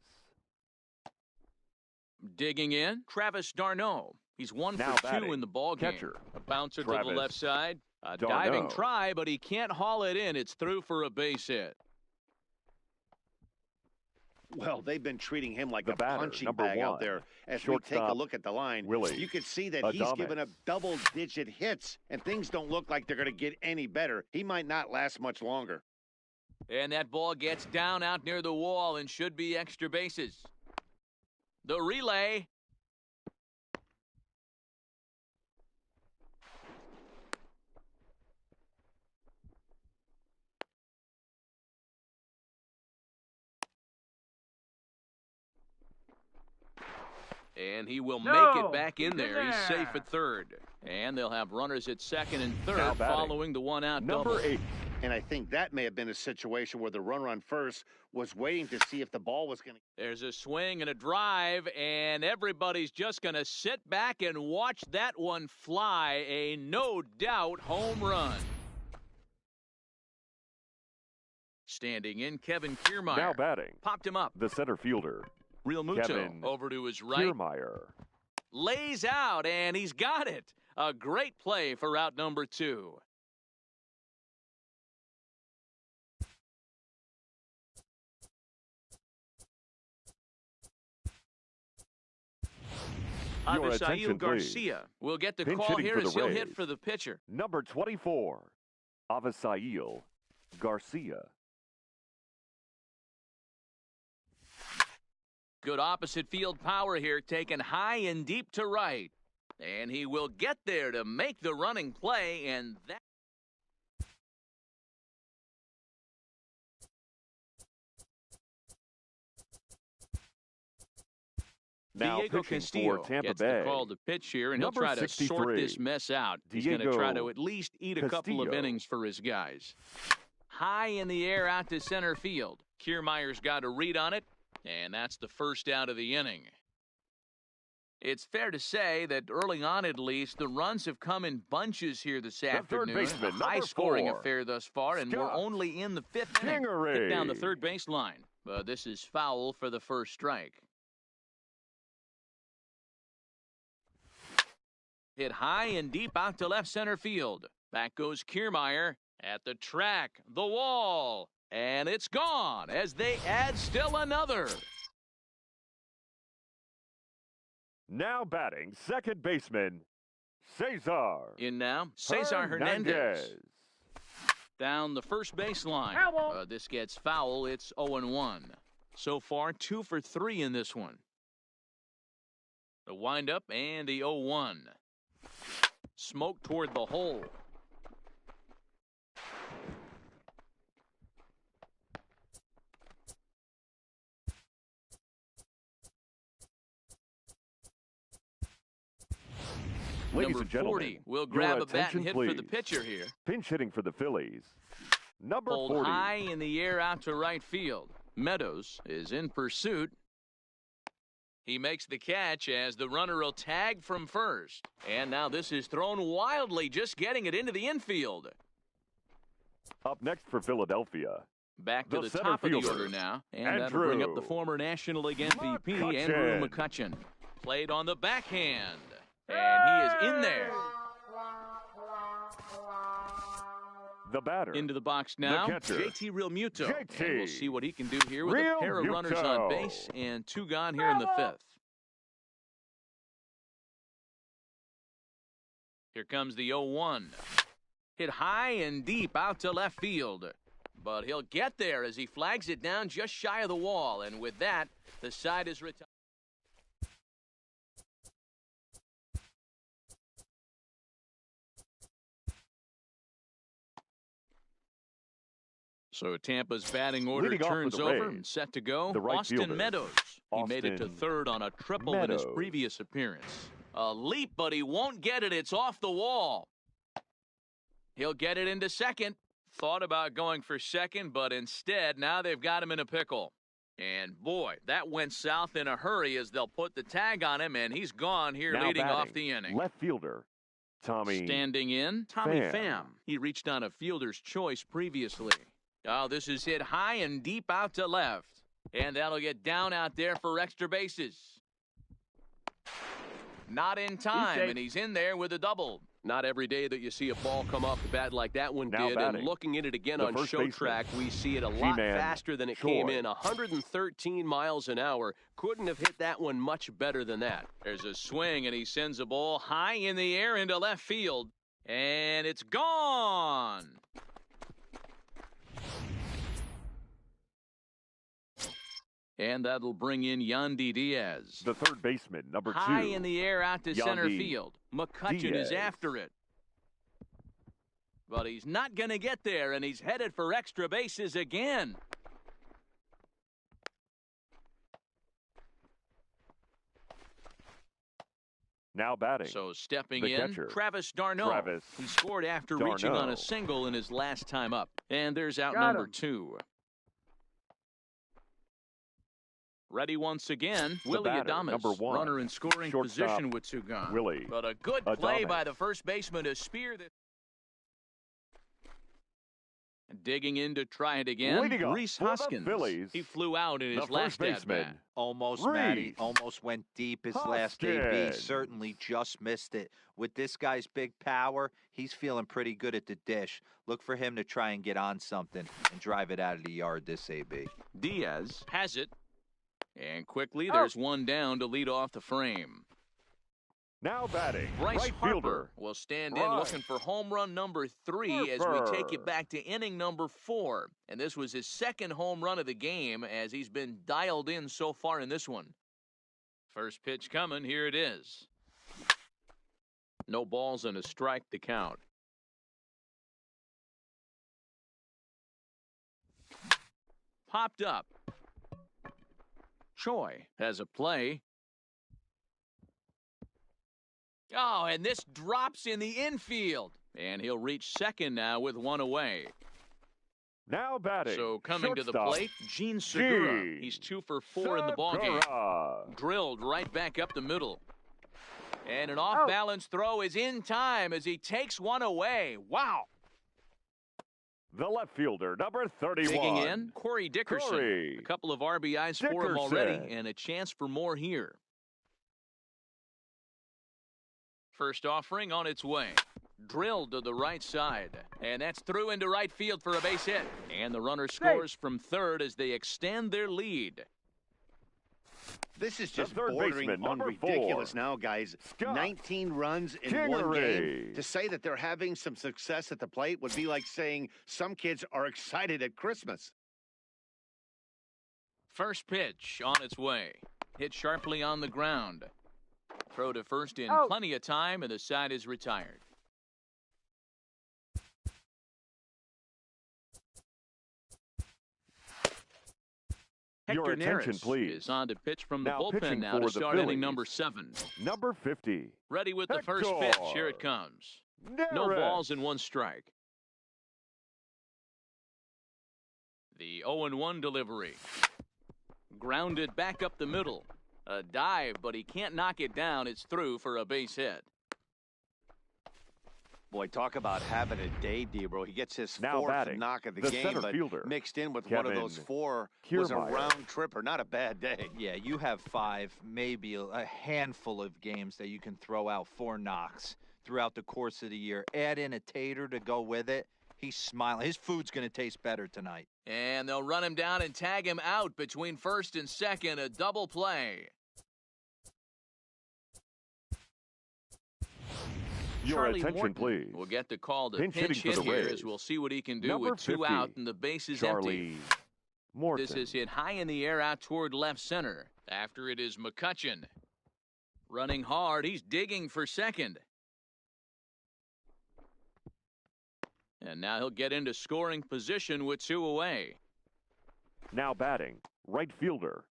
Digging in, Travis d'Arnaud. He's 1 Now for 2 batting, in the ball game. catcher, A bouncer to Travis the left side. A d'Arnaud. diving try, but he can't haul it in. It's through for a base hit. Well, they've been treating him like The a batter, punching number bag out 1, there. As we take a shortstop, look at the line, Willie you can see that he's Adames. given up double-digit hits, and things don't look like they're going to get any better. He might not last much longer. And that ball gets down out near the wall and should be extra bases. The relay. And he will No, make it back in he's in there. He's there. safe at third. And they'll have runners at second and Now third batting, following the one-out number double. 8. And I think that may have been a situation where the runner on first was waiting to see if the ball was going to. There's a swing and a drive, and everybody's just going to sit back and watch that one fly. A no-doubt home run. Standing in, Kevin Kiermaier. Now batting, Popped him up. the center fielder, Real Muto Kevin over to his right. Kiermaier. Lays out, and he's got it. A great play for out number 2. Your attention, Avisail Garcia will get the Pinch call hitting here for the as he'll hit Rays. for the pitcher. Number 24, Avisail Garcia. Good opposite field power here, taken high and deep to right. And he will get there to make the running play, and that... Now Diego pitching Castillo for Tampa gets Bay. the call to pitch here, and Number he'll try to sort 63, this mess out. He's going to Diego try to at least eat a couple of Castillo. innings for his guys. High in the air out to center field. Kiermaier's got a read on it, and that's the first out of the inning. It's fair to say that early on, at least, the runs have come in bunches here this third afternoon. baseman, A number high-scoring 4, affair thus far, and we're Scott only in the 5th inning. Kingery. Hit down the third base line, but this is foul for the first strike. Hit high and deep out to left center field. Back goes Kiermaier at the track, the wall, and it's gone as they add still another. Now batting, second baseman, Cesar In now, Cesar Hernandez. Down the first baseline. Foul ball. This gets foul. It's 0-1. So far, 2 for 3 in this one. The windup and the 0-1. Smoke toward the hole. Ladies Number and gentlemen, 40 will your grab a bat attention, and hit for the please. pitcher here. Pinch hitting for the Phillies. Number Pulled 40, high in the air out to right field. Meadows is in pursuit. He makes the catch as the runner will tag from first. And now this is thrown wildly, just getting it into the infield. up next for Philadelphia. Back to The the center top of the fielder, order now. And that'll bring up the former National League MVP, Andrew McCutchen. Played on the backhand. And he is in there. The batter. Into the box now, catcher. JT Realmuto. JT. And we'll see what he can do here with a pair of runners on Realmuto. base and 2 gone here in the 5th. Here comes the 0-1. Hit high and deep out to left field. But he'll get there as he flags it down just shy of the wall. And with that, the side is retired. So Tampa's batting order Leading off for turns the over Rays, and set to go. the right Austin fielder, Meadows. He made it to Austin third on a triple in his Meadows. previous appearance. A leap, but he won't get it. It's off the wall. He'll get it into second. Thought about going for second, but instead, now they've got him in a pickle. And boy, that went south in a hurry as they'll put the tag on him, and he's gone here Now leading batting, off the inning. left fielder, Tommy. Standing in, Tommy Pham. Pham. He reached on a fielder's choice previously. Oh, this is hit high and deep out to left. And that'll get down out there for extra bases. Not in time, safe. and he's in there with a double. Not every day that you see a ball come off the bat like that one Now did. batting, And looking at it again the on first show baseman, track, we see it a lot G-Man faster than it Choi. came in. 113 miles an hour. Couldn't have hit that one much better than that. There's a swing, and he sends a ball high in the air into left field. And it's gone. And that'll bring in Yandy Diaz. The third baseman, number 2. High in the air out to center Yandy field. McCutchen Diaz. is after it. But he's not going to get there, and he's headed for extra bases again. Now batting. So stepping the in, catcher, Travis d'Arnaud. Travis He scored after reaching on a single in his last time up. And there's out number 2. Ready once again, Willie Adames, number 1. Runner in scoring Shortstop, position with 2 gone. Willie But a good play Adames. by the first baseman to spear this. Digging in to try it again, Reese Hoskins. He flew out in his last at-bat. Almost, Matty. Almost went deep his last AB. Certainly just missed it. With this guy's big power, he's feeling pretty good at the dish. Look for him to try and get on something and drive it out of the yard this AB. Diaz has it. And quickly, there's one down to lead off the frame. Now batting, Bryce right Harper fielder will stand in looking for home run number 3 as we take you back to inning number 4. And this was his second home run of the game as he's been dialed in so far in this one. First pitch coming, here it is. No balls and a strike to count. Popped up. Choi has a play. Oh, and this drops in the infield. And he'll reach second now with 1 away. Now batting. So coming to the shortstop, plate, Gene Segura. He's 2 for 4 in the ballgame. Drilled right back up the middle. And an off-balance throw is in time as he takes 1 away. Wow. The left fielder, number 31. Digging in, Corey Dickerson. A couple of RBIs for him already, and a chance for more here. First offering on its way. Drilled to the right side. And that's through into right field for a base hit. And the runner scores from third as they extend their lead. This is just bordering on ridiculous 4. now, guys. Scott 19 runs in Kingery. 1 game. To say that they're having some success at the plate would be like saying some kids are excited at Christmas. First pitch on its way. Hit sharply on the ground. Throw to first in plenty of time, and the side is retired. Your Hector attention, Neris please. is on to pitch from the Now bullpen pitching now for to the start inning Phillies. number 7. Number 50. Ready with the first Hector pitch. Here it comes. No Neris. balls and 1 strike. The 0-1 delivery. Grounded back up the middle. A dive, but he can't knock it down. It's through for a base hit. Boy, talk about having a day, Debro. He gets his Now 4th batting, knock of the the game, center but fielder, mixed in with Kevin one of those 4 was a Kiermaier. round tripper. Not a bad day. Yeah, you have 5, maybe a handful of games that you can throw out 4 knocks throughout the course of the year. Add in a tater to go with it. He's smiling. His food's going to taste better tonight. And they'll run him down and tag him out between first and second. A double play. Your Charlie attention, Morton please. will get the call to Pinch pinch hitting hit for the here Rays. as we'll see what he can do Number with 2 50, out and the base is Charlie empty. Morton. This is hit high in the air out toward left center. After it is McCutchen. Running hard, he's digging for second. And now he'll get into scoring position with 2 away. Now batting, right fielder.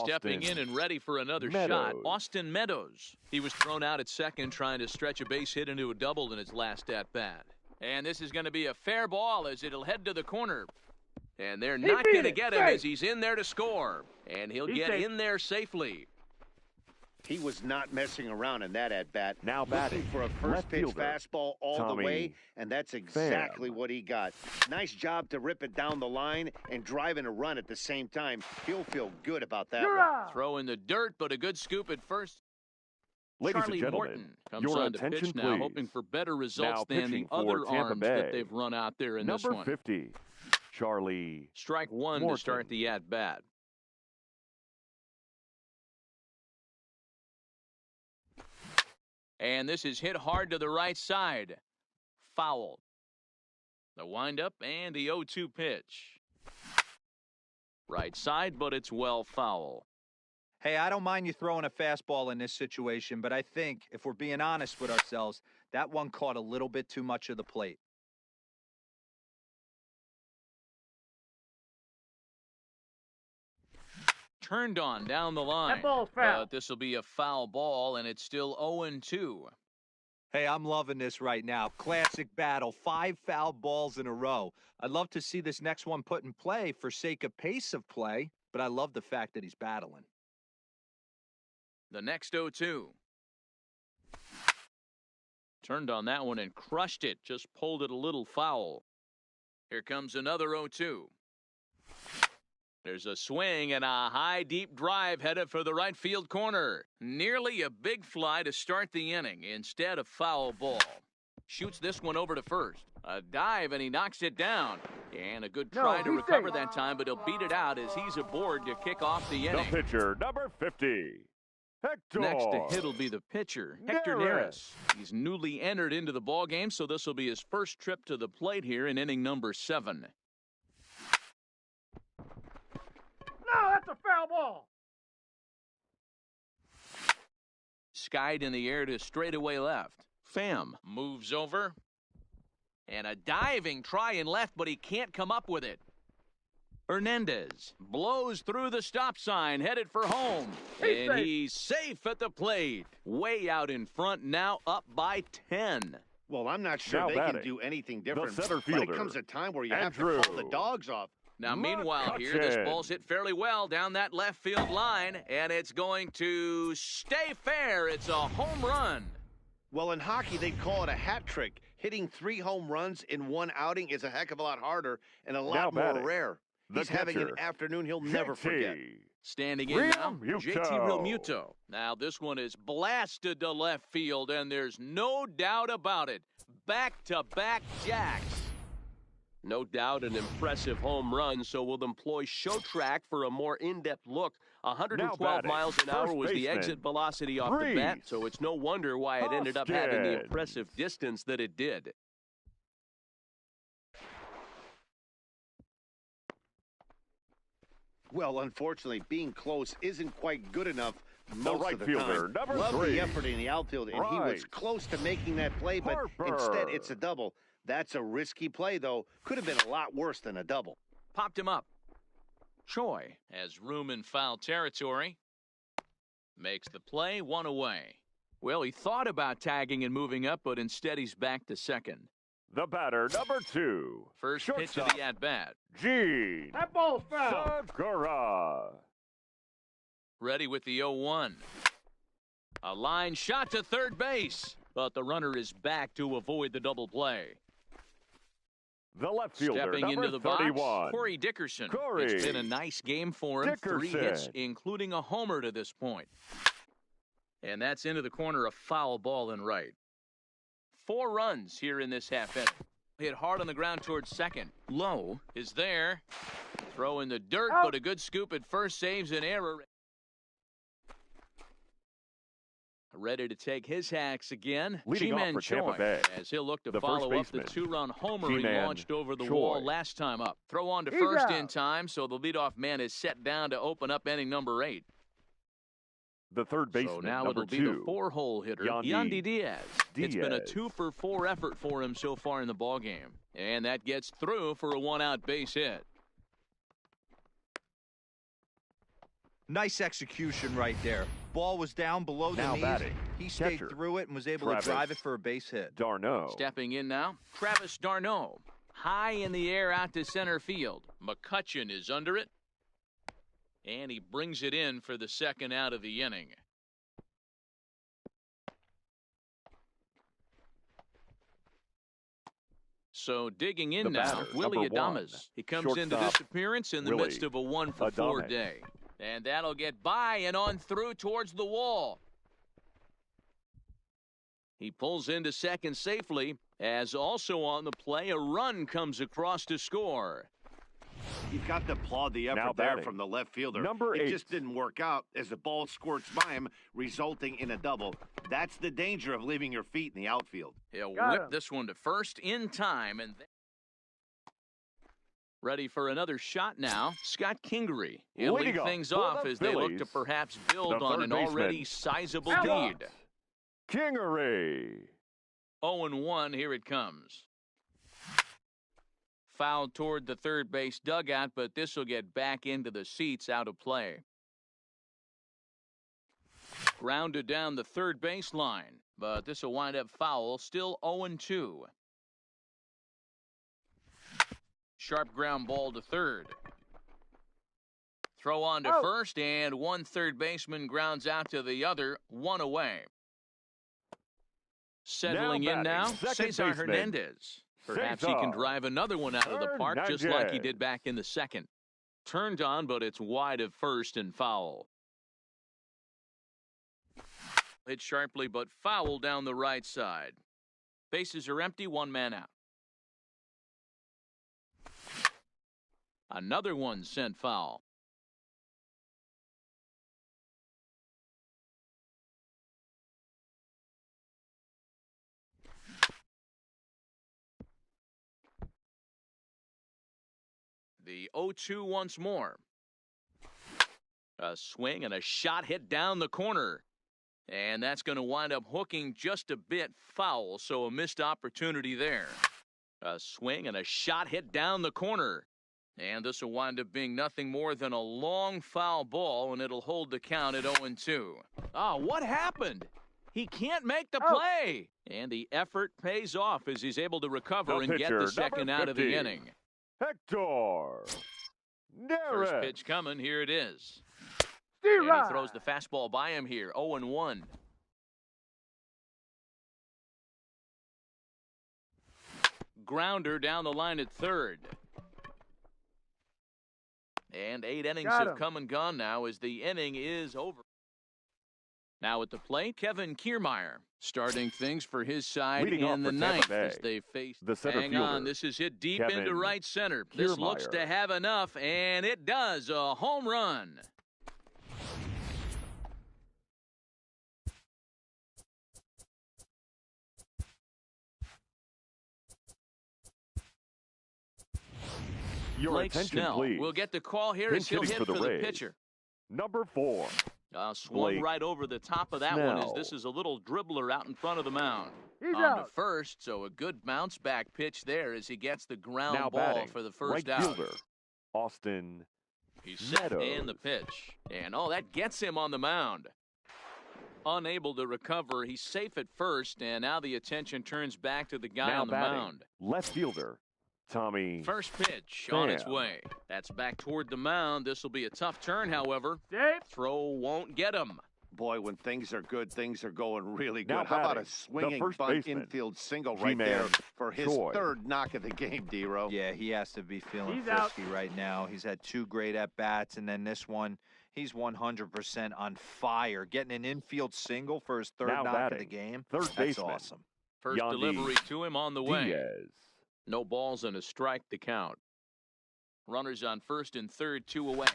Stepping Austin in and ready for another Meadows. shot, Austin Meadows. He was thrown out at second trying to stretch a base hit into a double in his last at-bat. And this is going to be a fair ball as it'll head to the corner. And they're not going to get him as he's in there to score. And he'll get in there safely. He was not messing around in that at-bat. Now batting, Looking for a left first-pitch fielder, fastball all Tommy the way, and that's exactly what he got. Nice job to rip it down the line and driving a run at the same time. He'll feel good about that one. Throw in the dirt, but a good scoop at first. Ladies Charlie and gentlemen, Morton comes your on to attention, pitch now, please. hoping for better results Now than the pitching for other Tampa arms Bay. that they've run out there in this Number one. 50, Charlie Strike 1 Morton. to start the at-bat. And this is hit hard to the right side. Foul. The windup and the 0-2 pitch. Right side, but it's well foul. Hey, I don't mind you throwing a fastball in this situation, but I think, if we're being honest with ourselves, that one caught a little bit too much of the plate. turned on down the line. That ball's foul. But this will be a foul ball, and it's still 0-2. Hey, I'm loving this right now. Classic battle. 5 foul balls in a row. I'd love to see this next one put in play for sake of pace of play, but I love the fact that he's battling. The next 0-2. Turned on that one and crushed it. Just pulled it a little foul. Here comes another 0-2. There's a swing and a high, deep drive headed for the right field corner. Nearly a big fly to start the inning. Instead, a foul ball. Shoots this one over to first. A dive, and he knocks it down. And a good try to recover that time, but he'll beat it out as he's aboard to kick off the inning. The pitcher, number 50, Hector. Next to hit will be the pitcher, Hector Neris. He's newly entered into the ballgame, so this will be his first trip to the plate here in inning number 7. No, that's a foul ball. Skied in the air to straightaway left. Pham moves over. And a diving try in left, but he can't come up with it. Hernandez blows through the stop sign, headed for home. He's safe at the plate. Way out in front, now up by 10. Well, I'm not sure they can do anything different. The center but fielder, it comes a time where you Andrew. have to call the dogs off. Now, meanwhile here, this ball's hit fairly well down that left field line, and it's going to stay fair. It's a home run. Well, in hockey, they'd call it a hat trick. Hitting 3 home runs in one outing is a heck of a lot harder and a lot more rare. He's having an afternoon he'll never forget. Standing in now, JT Realmuto. Now, this one is blasted to left field, and there's no doubt about it. Back-to-back jacks. No doubt an impressive home run, so we'll employ Show Track for a more in-depth look. 112 miles an hour was the exit velocity off the bat, so it's no wonder why it ended up having the impressive distance that it did. Well, unfortunately, being close isn't quite good enough most of the fielder, time. number Love 3. the effort in the outfield, and he was close to making that play, but instead it's a double. That's a risky play, though. Could have been a lot worse than a double. Popped him up. Choi has room in foul territory. Makes the play, 1 away. Well, he thought about tagging and moving up, but instead he's back to second. The batter, number 2. First pitch of the at-bat. Gene. That ball's foul. Segura. Ready with the 0-1. A line shot to third base, but the runner is back to avoid the double play. The left fielder, stepping number into the 31. box, Corey Dickerson. It's been a nice game for him. 3 hits, including a homer to this point. And that's into the corner, a foul ball and right. 4 runs here in this half inning. Hit hard on the ground towards second. Lowe is there. Throw in the dirt, but a good scoop at first saves an error. Ready to take his hacks again. Leading off for Tampa Bay, as he'll look to follow up the 2-run homer he launched over the Choi. wall last time up. Throw on to first in time, so the leadoff man is set down to open up inning number 8. The third baseman, so now number it'll 2. be the 4-hole hitter, Yandy Diaz. It's been a 2-for-4 effort for him so far in the ballgame. And that gets through for a 1-out base hit. Nice execution right there. Ball was down below the knees. Batting. He stayed through it and was able to drive it for a base hit. Darno. Stepping in now, Travis d'Arnaud. High in the air out to center field. McCutchen is under it. And he brings it in for the second out of the inning. So digging in now, Willie Adames. He comes into this appearance in the midst of a 1-for-4 day. And that'll get by and on through towards the wall. He pulls into second safely, as also on the play, a run comes across to score. You've got to applaud the effort there from the left fielder. Number 8. It just didn't work out as the ball squirts by him, resulting in a double. That's the danger of leaving your feet in the outfield. He'll whip this one to first in time. And ready for another shot now, Scott Kingery. He'll lead things off as they look to perhaps build on an already sizable lead. Kingery. 0-1, here it comes. Fouled toward the third base dugout, but this will get back into the seats, out of play. Grounded down the third baseline, but this will wind up foul, still 0-2. Sharp ground ball to third. Throw on to first, and one third baseman grounds out to the other, one away. Settling in now, Cesar Hernandez. Perhaps he can drive another one out of the park just like he did back in the second. Turned on, but it's wide of first and foul. Hit sharply, but foul down the right side. Bases are empty, one man out. Another one sent foul. The 0-2 once more. A swing and a shot hit down the corner. And that's going to wind up hooking just a bit foul, so a missed opportunity there. A swing and a shot hit down the corner. And this will wind up being nothing more than a long foul ball, and it'll hold the count at 0-2. Oh, what happened? He can't make the play. And the effort pays off as he's able to recover and get the second out of the inning. Hector Neris. First pitch coming. Here it is. And he throws the fastball by him here. 0-1. Grounder down the line at third. And 8 innings have come and gone now as the inning is over. Now at the plate, Kevin Kiermaier starting things for his side in the ninth as they face the center hang fielder. on. This is hit deep Kevin into right center. Kiermaier. This looks to have enough, and it does. A home run. Your Blake attention, Snell please. will get the call here as he'll hit for the pitcher. Number 4. Swung Blake right over the top of that Snell. one as this is a little dribbler out in front of the mound. He's on out. to first, so a good bounce back pitch there as he gets the ground Now ball batting, for the first right out. fielder, Austin He's set Meadows. and the pitch. And that gets him on the mound. Unable to recover, he's safe at first, and now the attention turns back to the guy now on the batting, mound. left fielder, Tommy First pitch on its way. That's back toward the mound. This will be a tough turn, however. Throw won't get him. Boy, when things are good, things are going really good. Now How about batting, a swinging the first bunt baseman, infield single right G-Man there for his Troy. third knock of the game, D-Ro? Yeah, he has to be feeling He's out. frisky right now. He's had 2 great at-bats, and then this one, he's 100% on fire. Getting an infield single for his third Now knock batting, of the game, third that's baseman, awesome. First Yandy delivery to him on the way. Diaz. No balls and a strike to count. Runners on first and third, 2 away.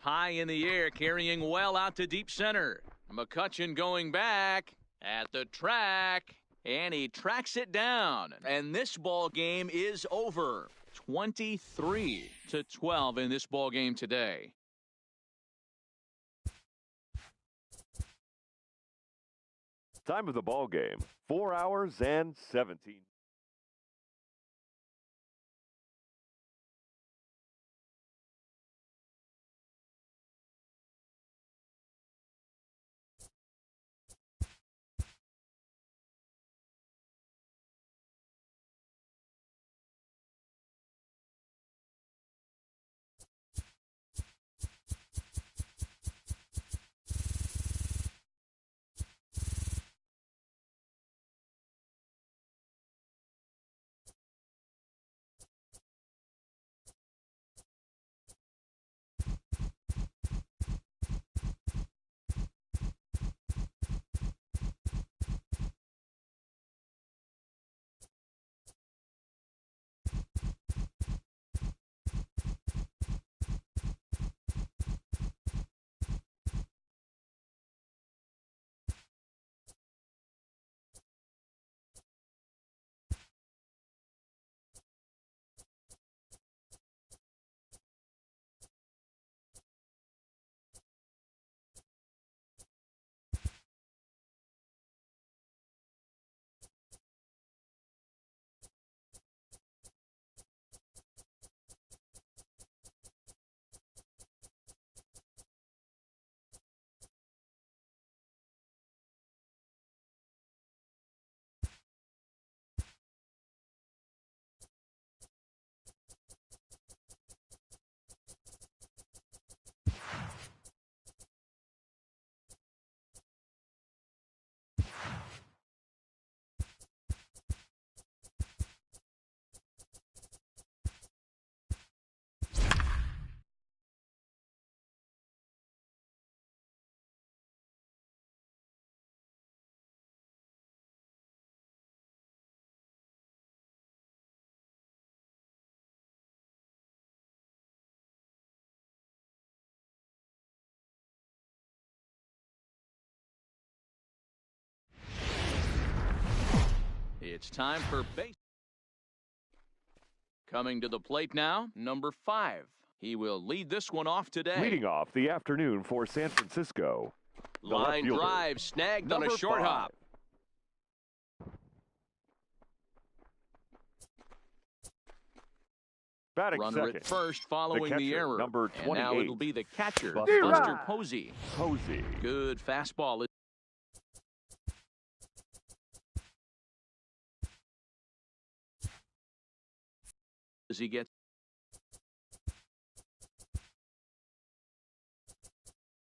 High in the air, carrying well out to deep center. McCutchen going back at the track, and he tracks it down. And this ball game is over. 23-12 in this ball game today. Time of the ball game, 4 hours and 17. It's time for base. Coming to the plate now, number 5. He will lead this one off today. Leading off the afternoon for San Francisco. Line drive snagged on a short 5. hop. Batting Runner second. at first following the catcher, error. number And now 28. it'll be the catcher, Buster. Buster Posey. Posey. Good fastball. As he gets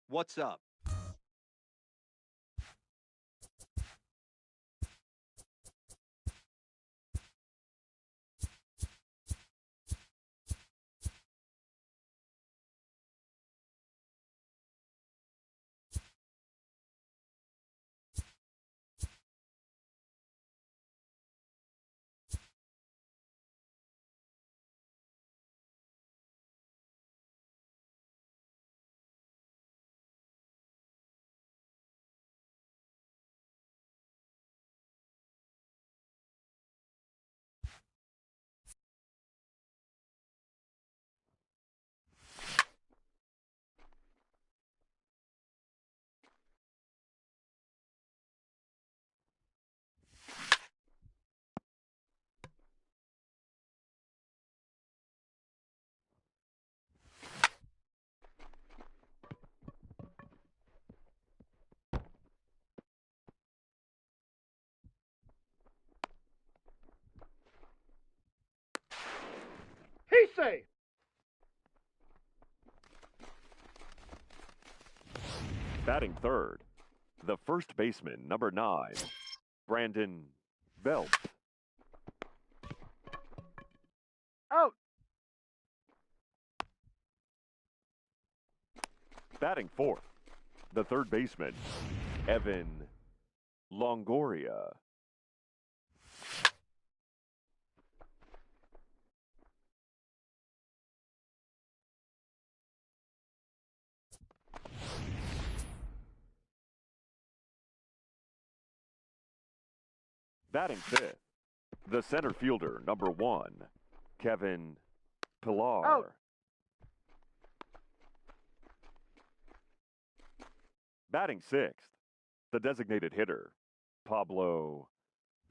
What's up? He's safe. Batting third. The first baseman, number 9. Brandon Belt. Out. Batting fourth. The third baseman, Evan Longoria. Batting fifth. The center fielder, number 1, Kevin Pillar. Out. Batting sixth. The designated hitter, Pablo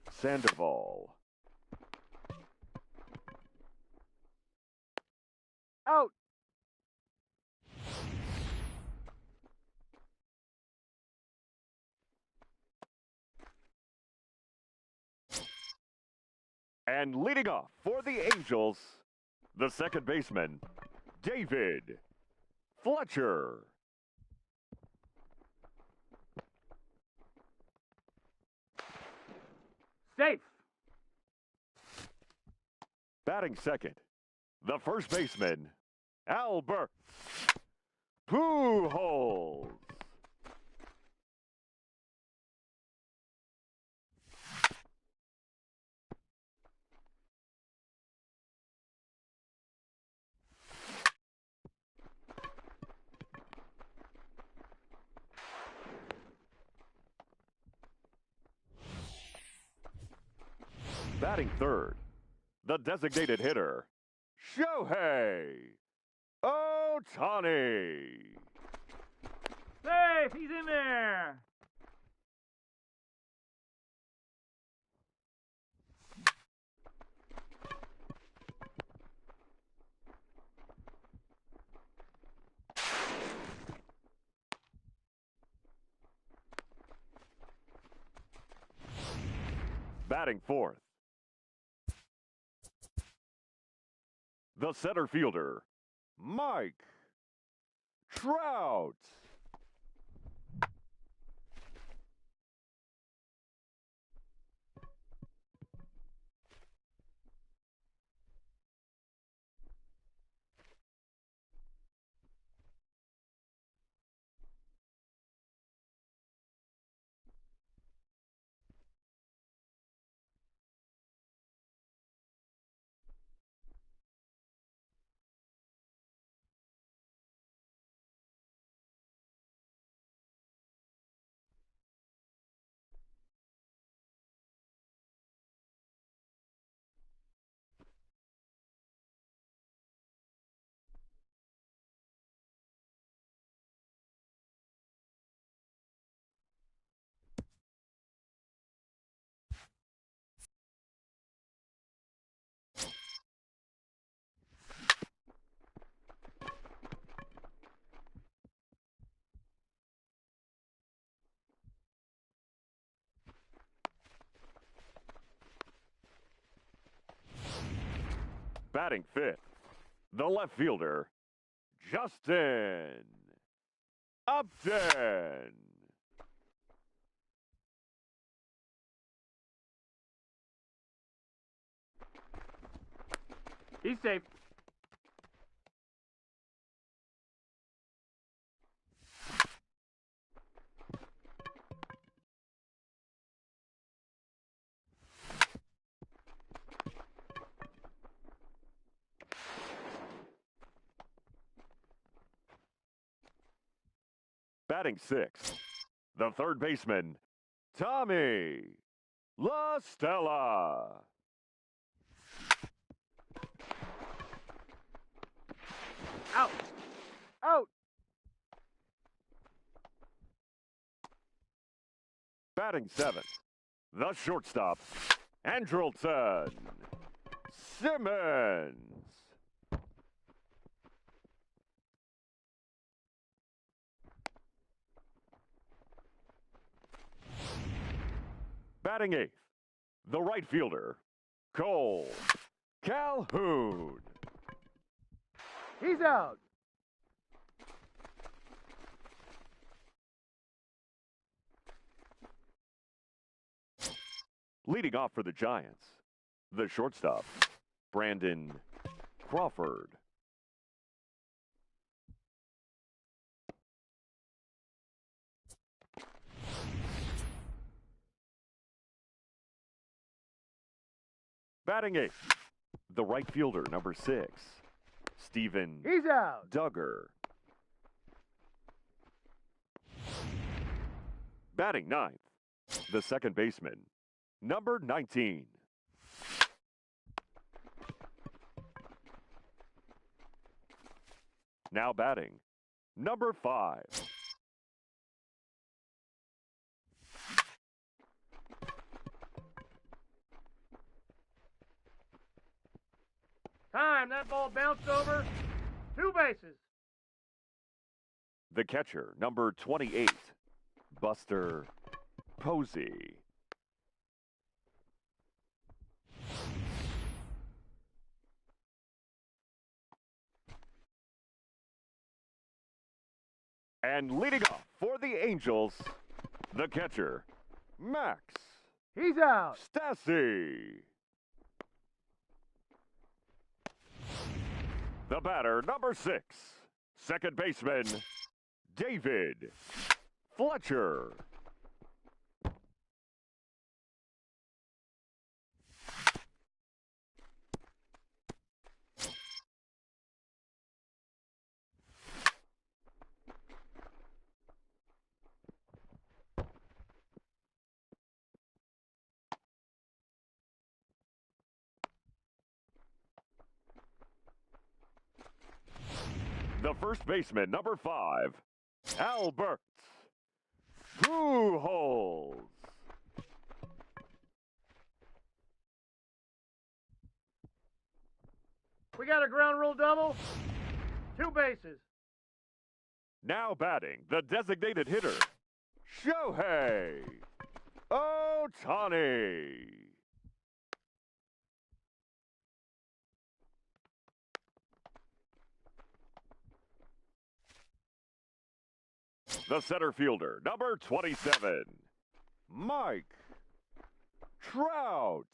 Sandoval. Out. And leading off for the Angels, the second baseman, David Fletcher. Safe. Batting second, the first baseman, Albert Pujols. Batting third, the designated hitter, Shohei Ohtani. Safe. He's in there. Batting fourth, the center fielder, Mike Trout. Batting fifth, the left fielder, Justin Upton. He's safe. Batting sixth, the third baseman, Tommy La Stella. Out. Out. Batting seventh, the shortstop, Andrelton Simmons. Batting eighth, the right fielder, Cole Calhoun. He's out. Leading off for the Giants, the shortstop, Brandon Crawford. Batting eighth, the right fielder, number 6, Steven He's out. Duggar. Batting ninth, the second baseman, number 19. Now batting, number 5. Time. That ball bounced over. 2 bases. The catcher, number 28, Buster Posey. And leading off for the Angels, the catcher, Max He's out. Stassi. The batter, number 6, second baseman, David Fletcher. The first baseman, number 5, Albert Pujols. We got a ground rule double. 2 bases. Now batting, the designated hitter, Shohei Ohtani. The center fielder, number 27, Mike Trout.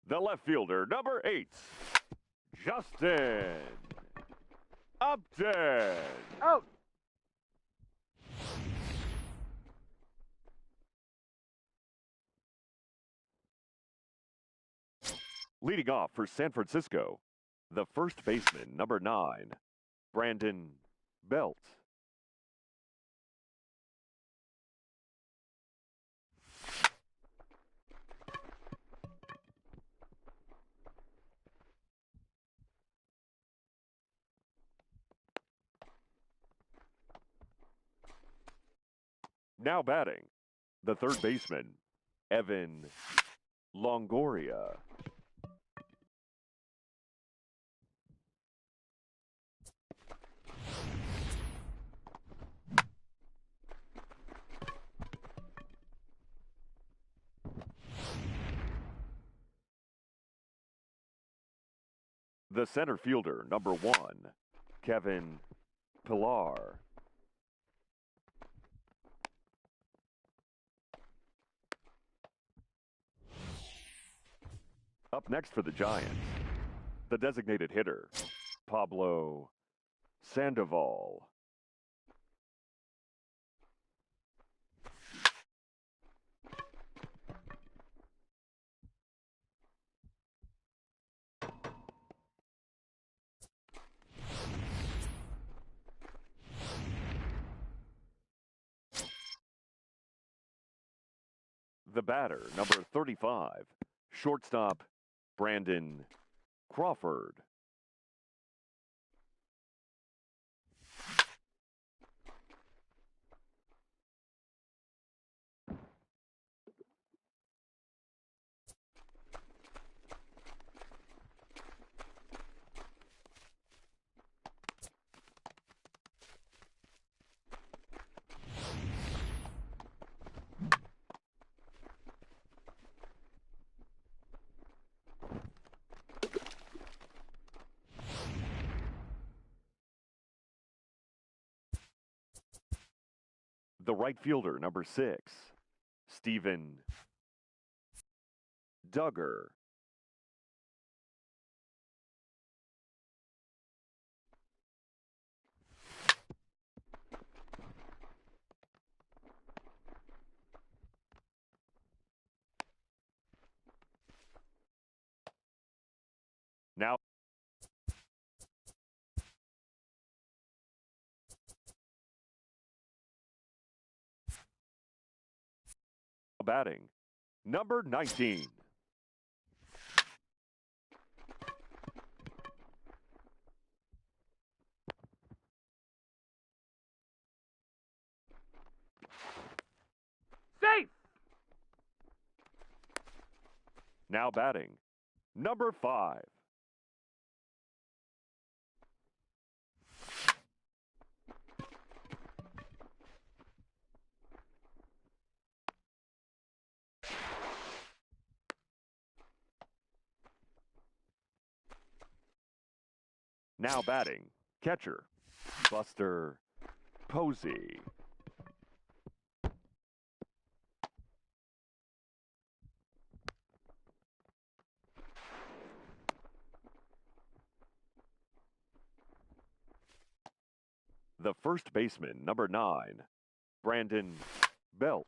The left fielder, number 8, Justin Upton. Out. Leading off for San Francisco, the first baseman, number 9, Brandon Belt. Now batting, the third baseman, Evan Longoria. The center fielder, number 1, Kevin Pillar. Up next for the Giants, the designated hitter, Pablo Sandoval. The batter, number 35, shortstop, Brandon Crawford. The right fielder, number 6, Stephen Duggar. Now batting, number 19. Safe! Now batting, number 5. Now batting, catcher, Buster Posey. The first baseman, number 9, Brandon Belt.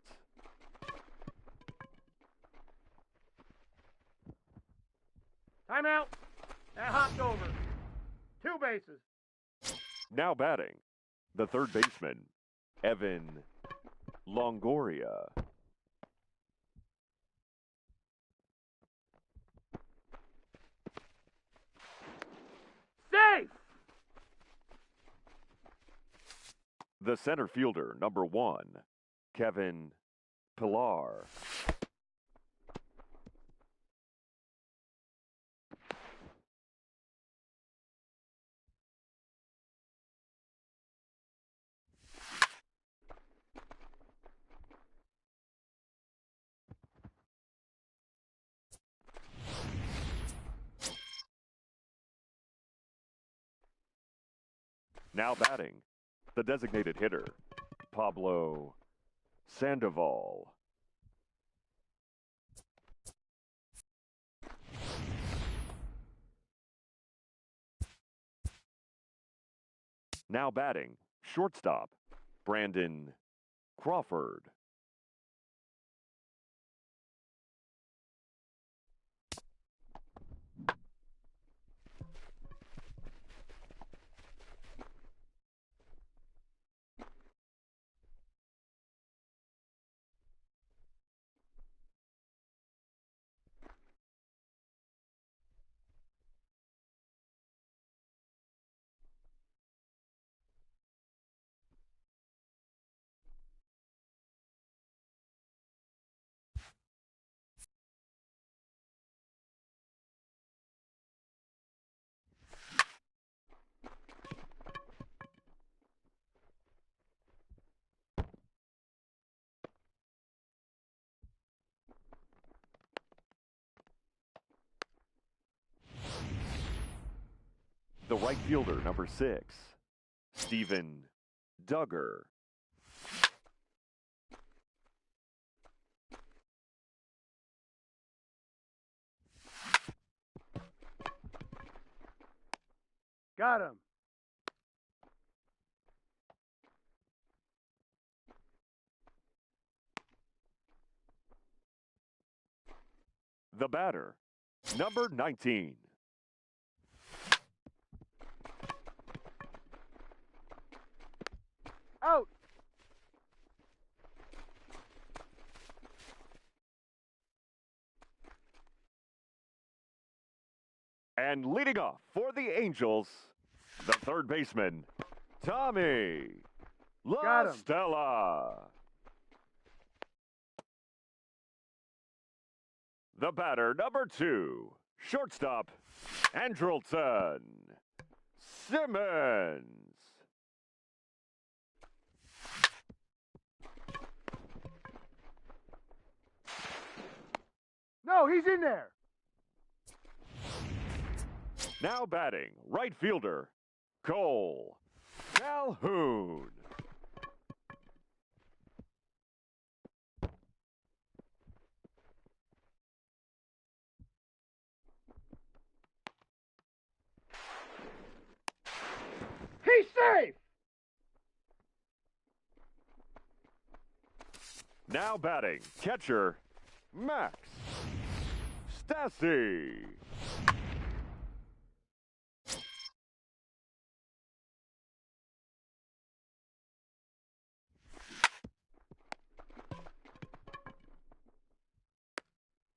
Timeout. That hopped over. 2 bases. Now batting, the third baseman, Evan Longoria. Safe! The center fielder, number 1, Kevin Pillar. Now batting, the designated hitter, Pablo Sandoval. Now batting, shortstop, Brandon Crawford. The right fielder, number 6, Steven Duggar. Got him. The batter, number 19. Out. And leading off for the Angels, the third baseman, Tommy La Stella. The batter, number 2, shortstop, Andrelton Simmons. No, he's in there. Now batting, right fielder, Cole Calhoun. He's safe. Now batting, catcher, Max Stassi.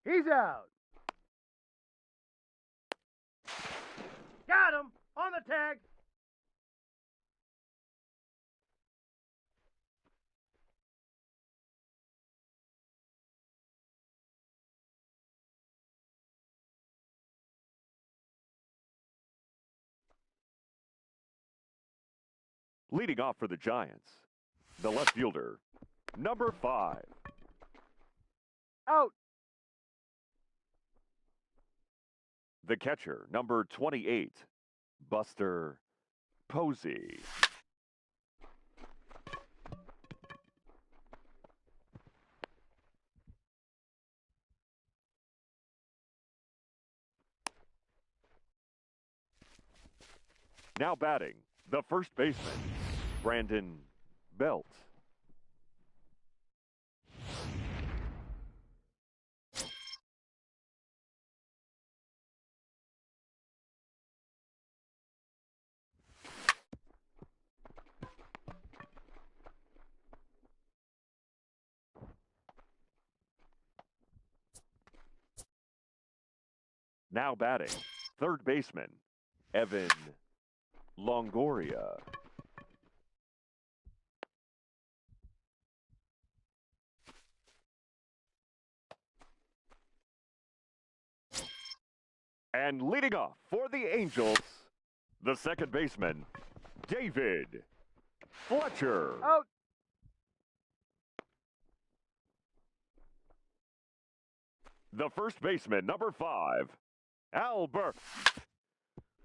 He's out. Got him on the tag. Leading off for the Giants, the left fielder, number 5. Out. The catcher, number 28, Buster Posey. Now batting, the first baseman, Brandon Belt. Now batting, third baseman, Evan Longoria. And leading off for the Angels, the second baseman, David Fletcher. Out. The first baseman, number 5, Albert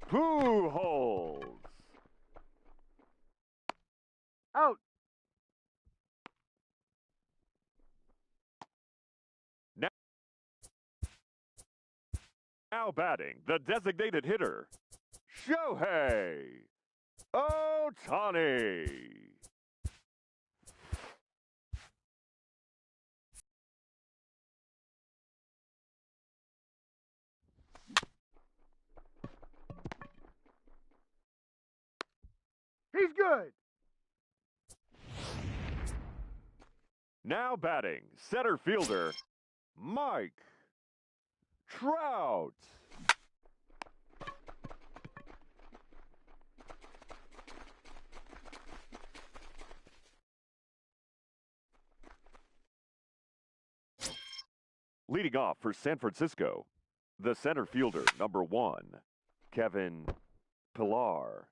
Pujols. Out. Now batting, the designated hitter, Shohei Ohtani. He's good. Now batting, center fielder, Mike Trout. Leading off for San Francisco, the center fielder, number 1, Kevin Pillar.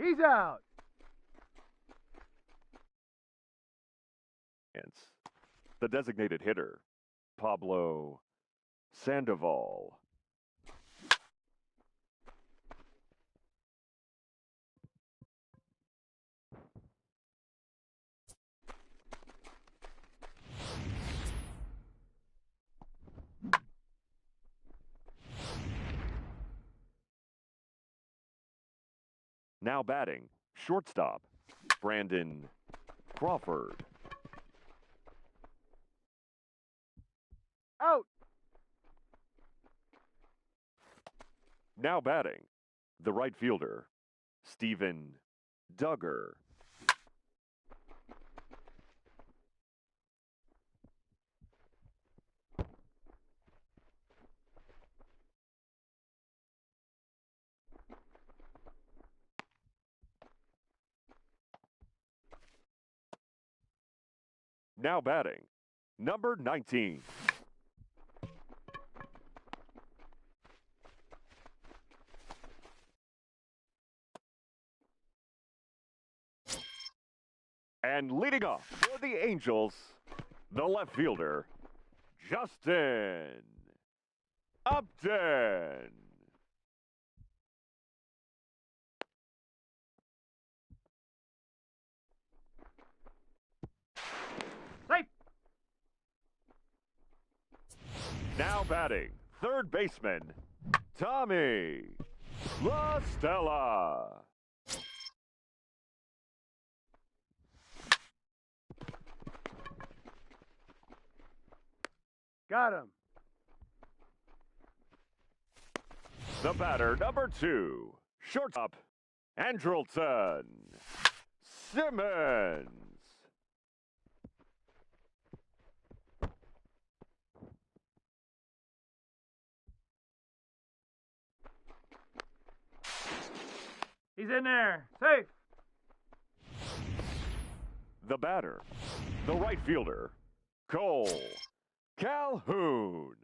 He's out. The designated hitter, Pablo Sandoval. Now batting, shortstop, Brandon Crawford. Out. Now batting, the right fielder, Stephen Duggar. Now batting, number 19. And leading off for the Angels, the left fielder, Justin Upton. Safe. Now batting, third baseman, Tommy La Stella. Got him. The batter, number 2, shortstop, Andrelton Simmons. He's in there. Safe. The batter, the right fielder, Cole Calhoun.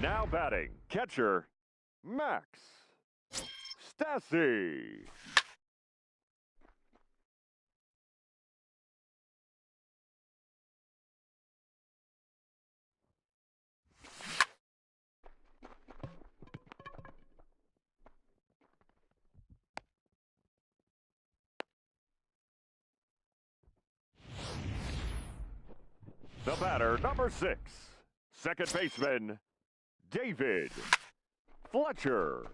Now batting, catcher, Max Stassi. The batter, number 6, second baseman, David Fletcher.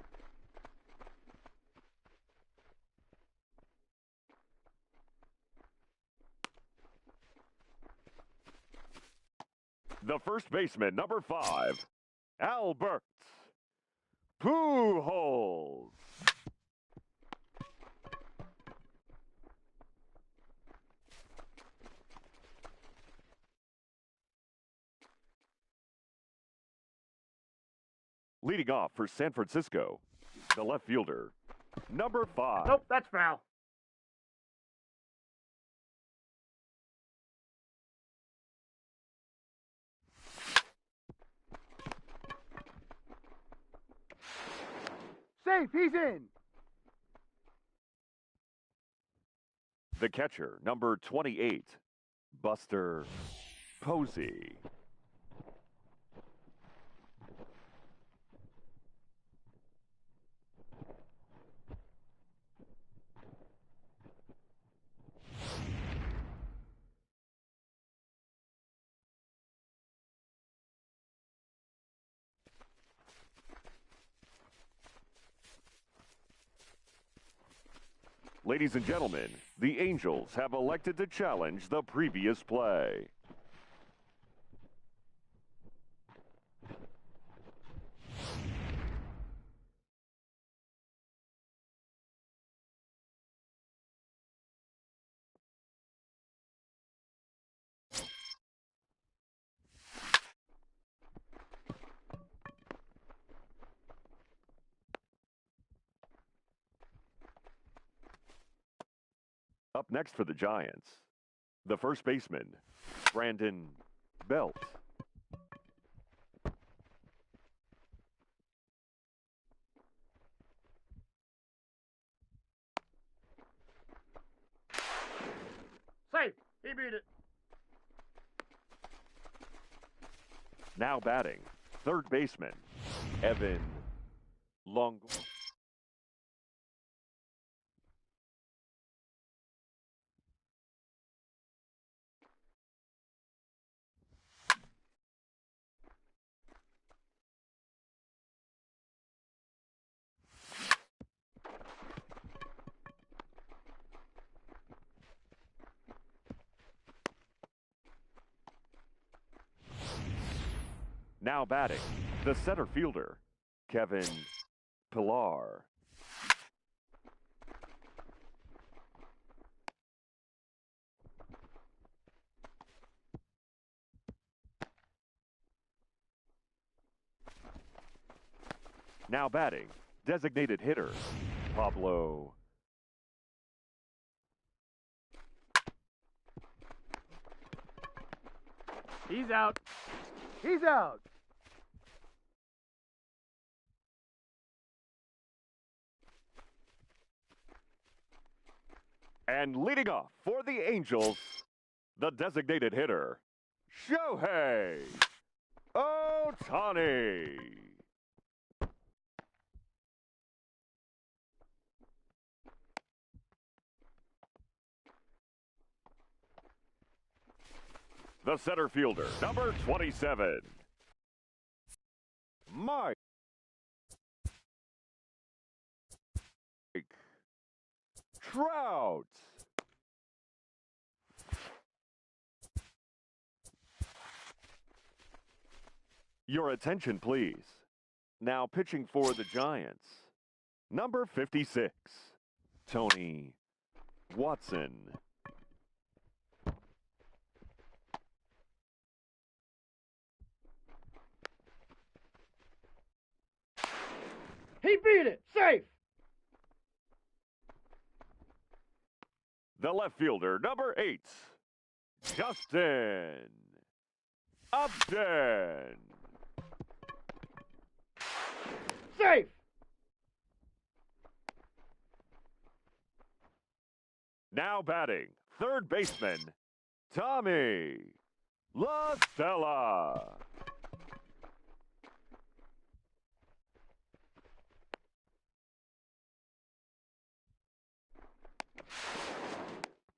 The first baseman, number 5, Albert Pujols. Leading off for San Francisco, the left fielder, number 5. Nope, that's foul. Safe, he's in. The catcher, number 28, Buster Posey. Ladies and gentlemen, the Angels have elected to challenge the previous play. next for the Giants, the first baseman, Brandon Belt. Safe. He beat it. Now batting, third baseman, Evan Longo. Now batting, the center fielder, Kevin Pillar. Now batting, designated hitter, Pablo. He's out. He's out. And leading off for the Angels, the designated hitter, Shohei Ohtani. The center fielder, number 27, Mike Trout. Your attention, please. Now pitching for the Giants, number 56, Tony Watson. He beat it. Safe. The left fielder, number 8, Justin Upton. Safe. Now batting, third baseman, Tommy La Stella.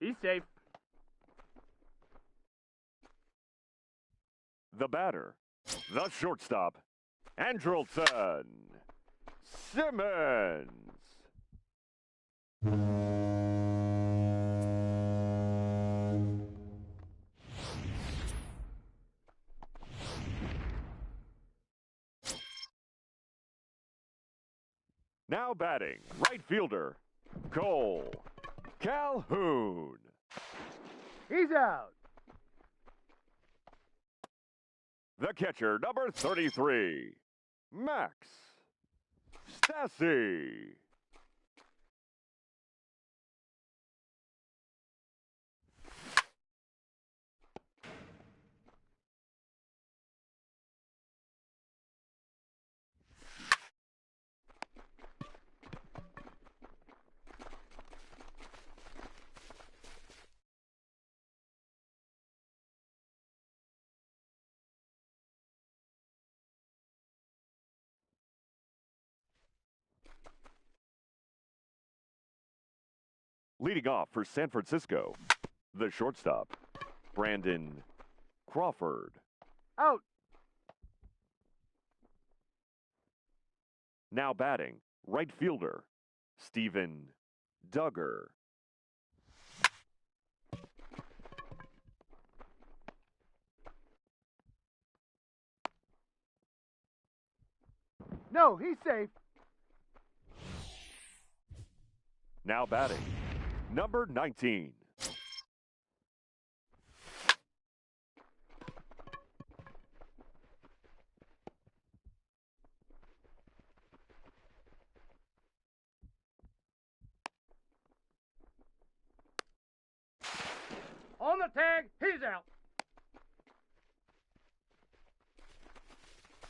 He's safe. The batter, the shortstop, Andrelton Simmons. Now batting, right fielder, Cole Calhoun. He's out. The catcher, number 33, Max Stassi. Leading off for San Francisco, the shortstop, Brandon Crawford. Out. Now batting, right fielder, Steven Duggar. No, he's safe. Now batting, number 19,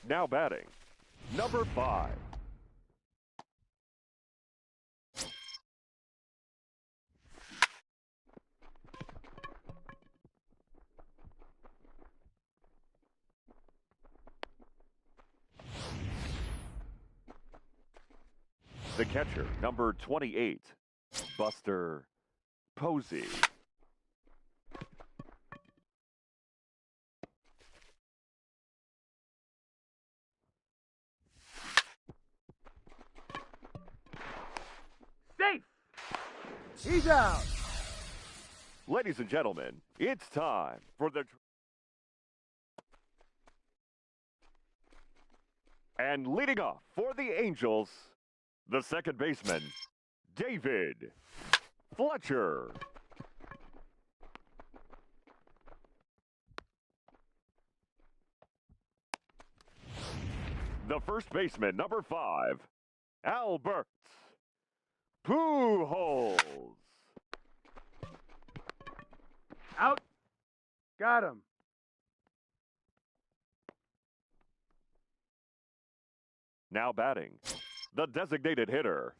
Now batting, number 5. The catcher, number 28, Buster Posey. Safe. He's out. Ladies and gentlemen, it's time for the... And leading off for the Angels, the second baseman, David Fletcher. The first baseman, number 5, Albert Pujols. Out. Got him. Now batting, the designated hitter,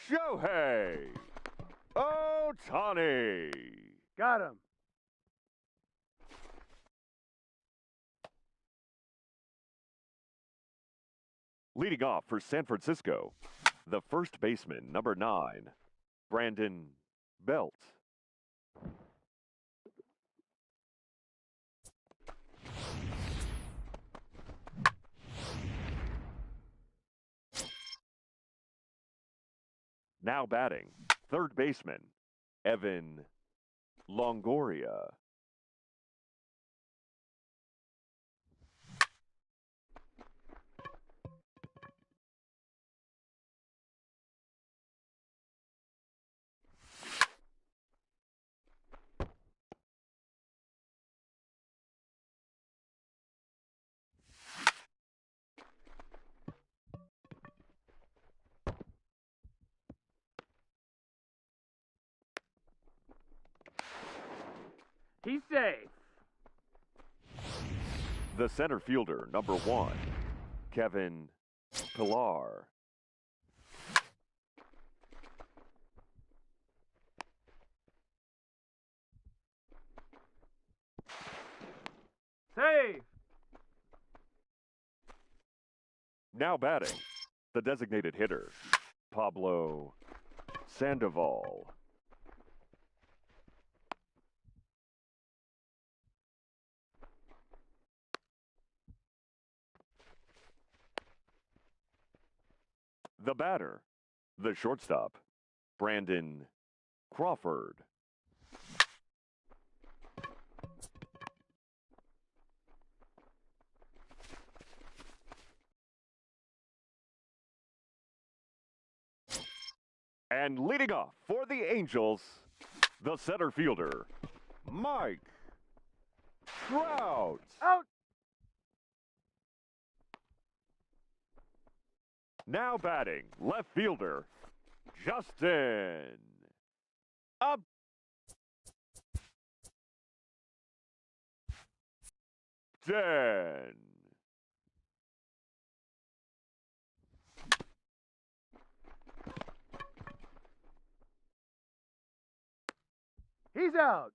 Shohei Ohtani. Got him. Leading off for San Francisco, the first baseman, number 9, Brandon Belt. Now batting, third baseman, Evan Longoria. He's safe. The center fielder, number 1, Kevin Pillar. Safe. Now batting, the designated hitter, Pablo Sandoval. The batter, the shortstop, Brandon Crawford. And leading off for the Angels, the center fielder, Mike Trout. Out. Now batting, left fielder, Justin Upton. He's out.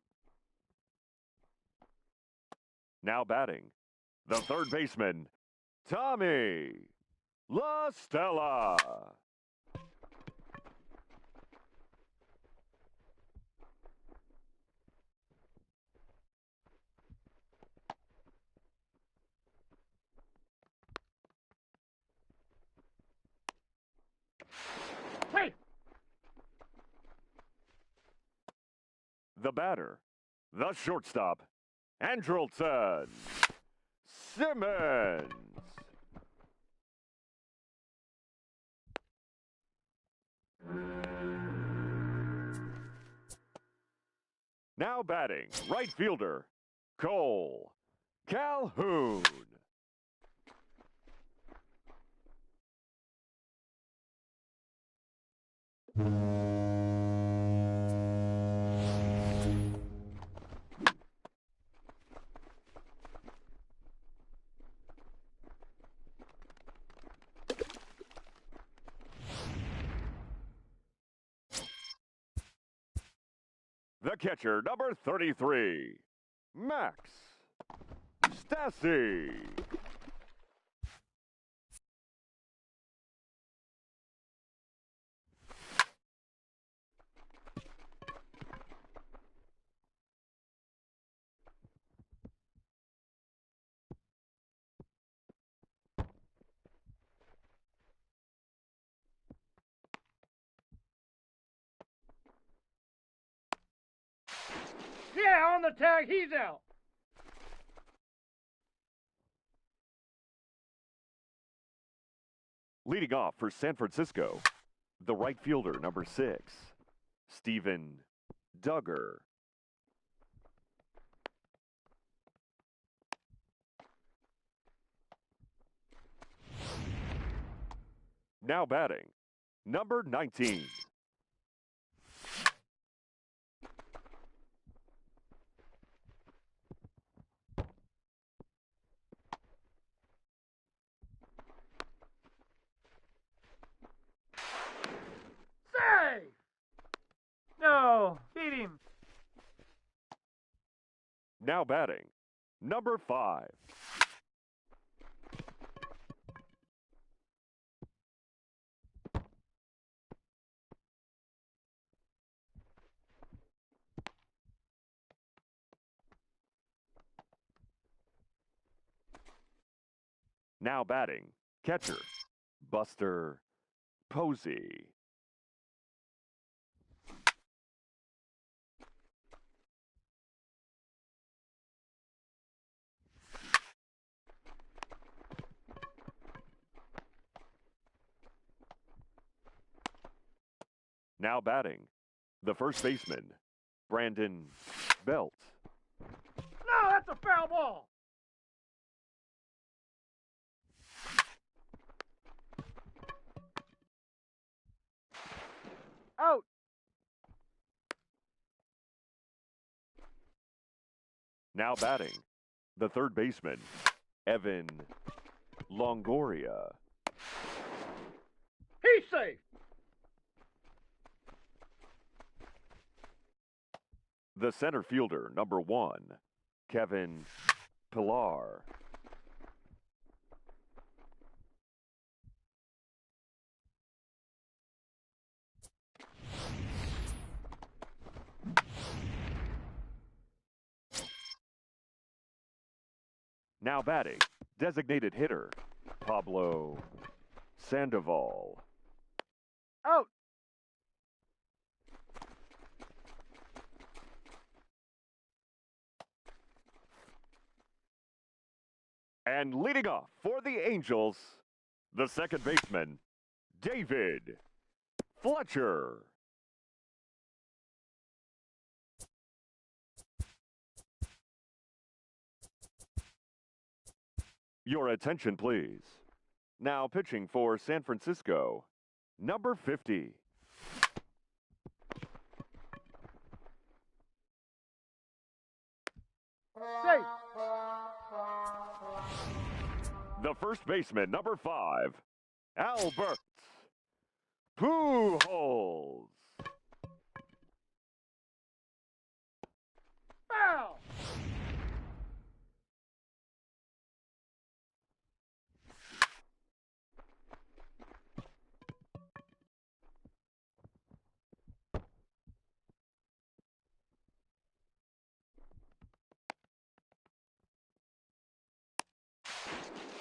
Now batting, the third baseman, Tommy La Stella. Wait. The batter, the shortstop, Andrelton Simmons. Now batting, right fielder, Cole Calhoun. the catcher, number 33, Max Stassi. Yeah, on the tag, he's out. Leading off for San Francisco, the right fielder, number 6, Steven Duggar. Now batting, number 19. Save! No, beat him. Now batting, number 5. Now batting, catcher, Buster Posey. Now batting, the first baseman, Brandon Belt. No, that's a foul ball. Out. Now batting, the third baseman, Evan Longoria. He's safe. The center fielder, number 1, Kevin Pillar. Now batting, designated hitter, Pablo Sandoval. Out. And leading off for the Angels, the second baseman, David Fletcher. Your attention, please. Now pitching for San Francisco, number 50. Safe. The first baseman, number 5, Albert Pujols. Foul.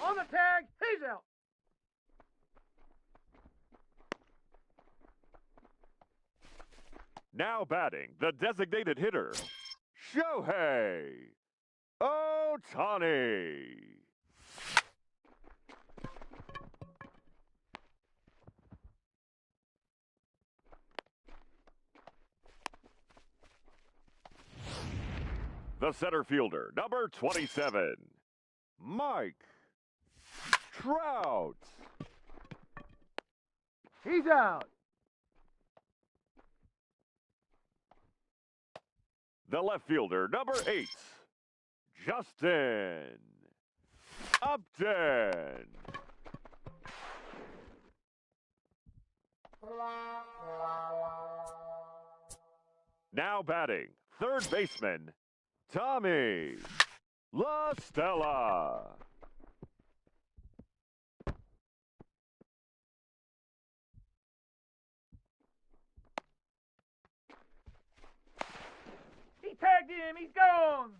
On the tag, he's out. Now batting, the designated hitter, Shohei Ohtani. The center fielder, number 27, Mike Trout. He's out. The left fielder, number 8, Justin Upton. Now batting Third baseman, Tommy La Stella. He tagged him. He's gone.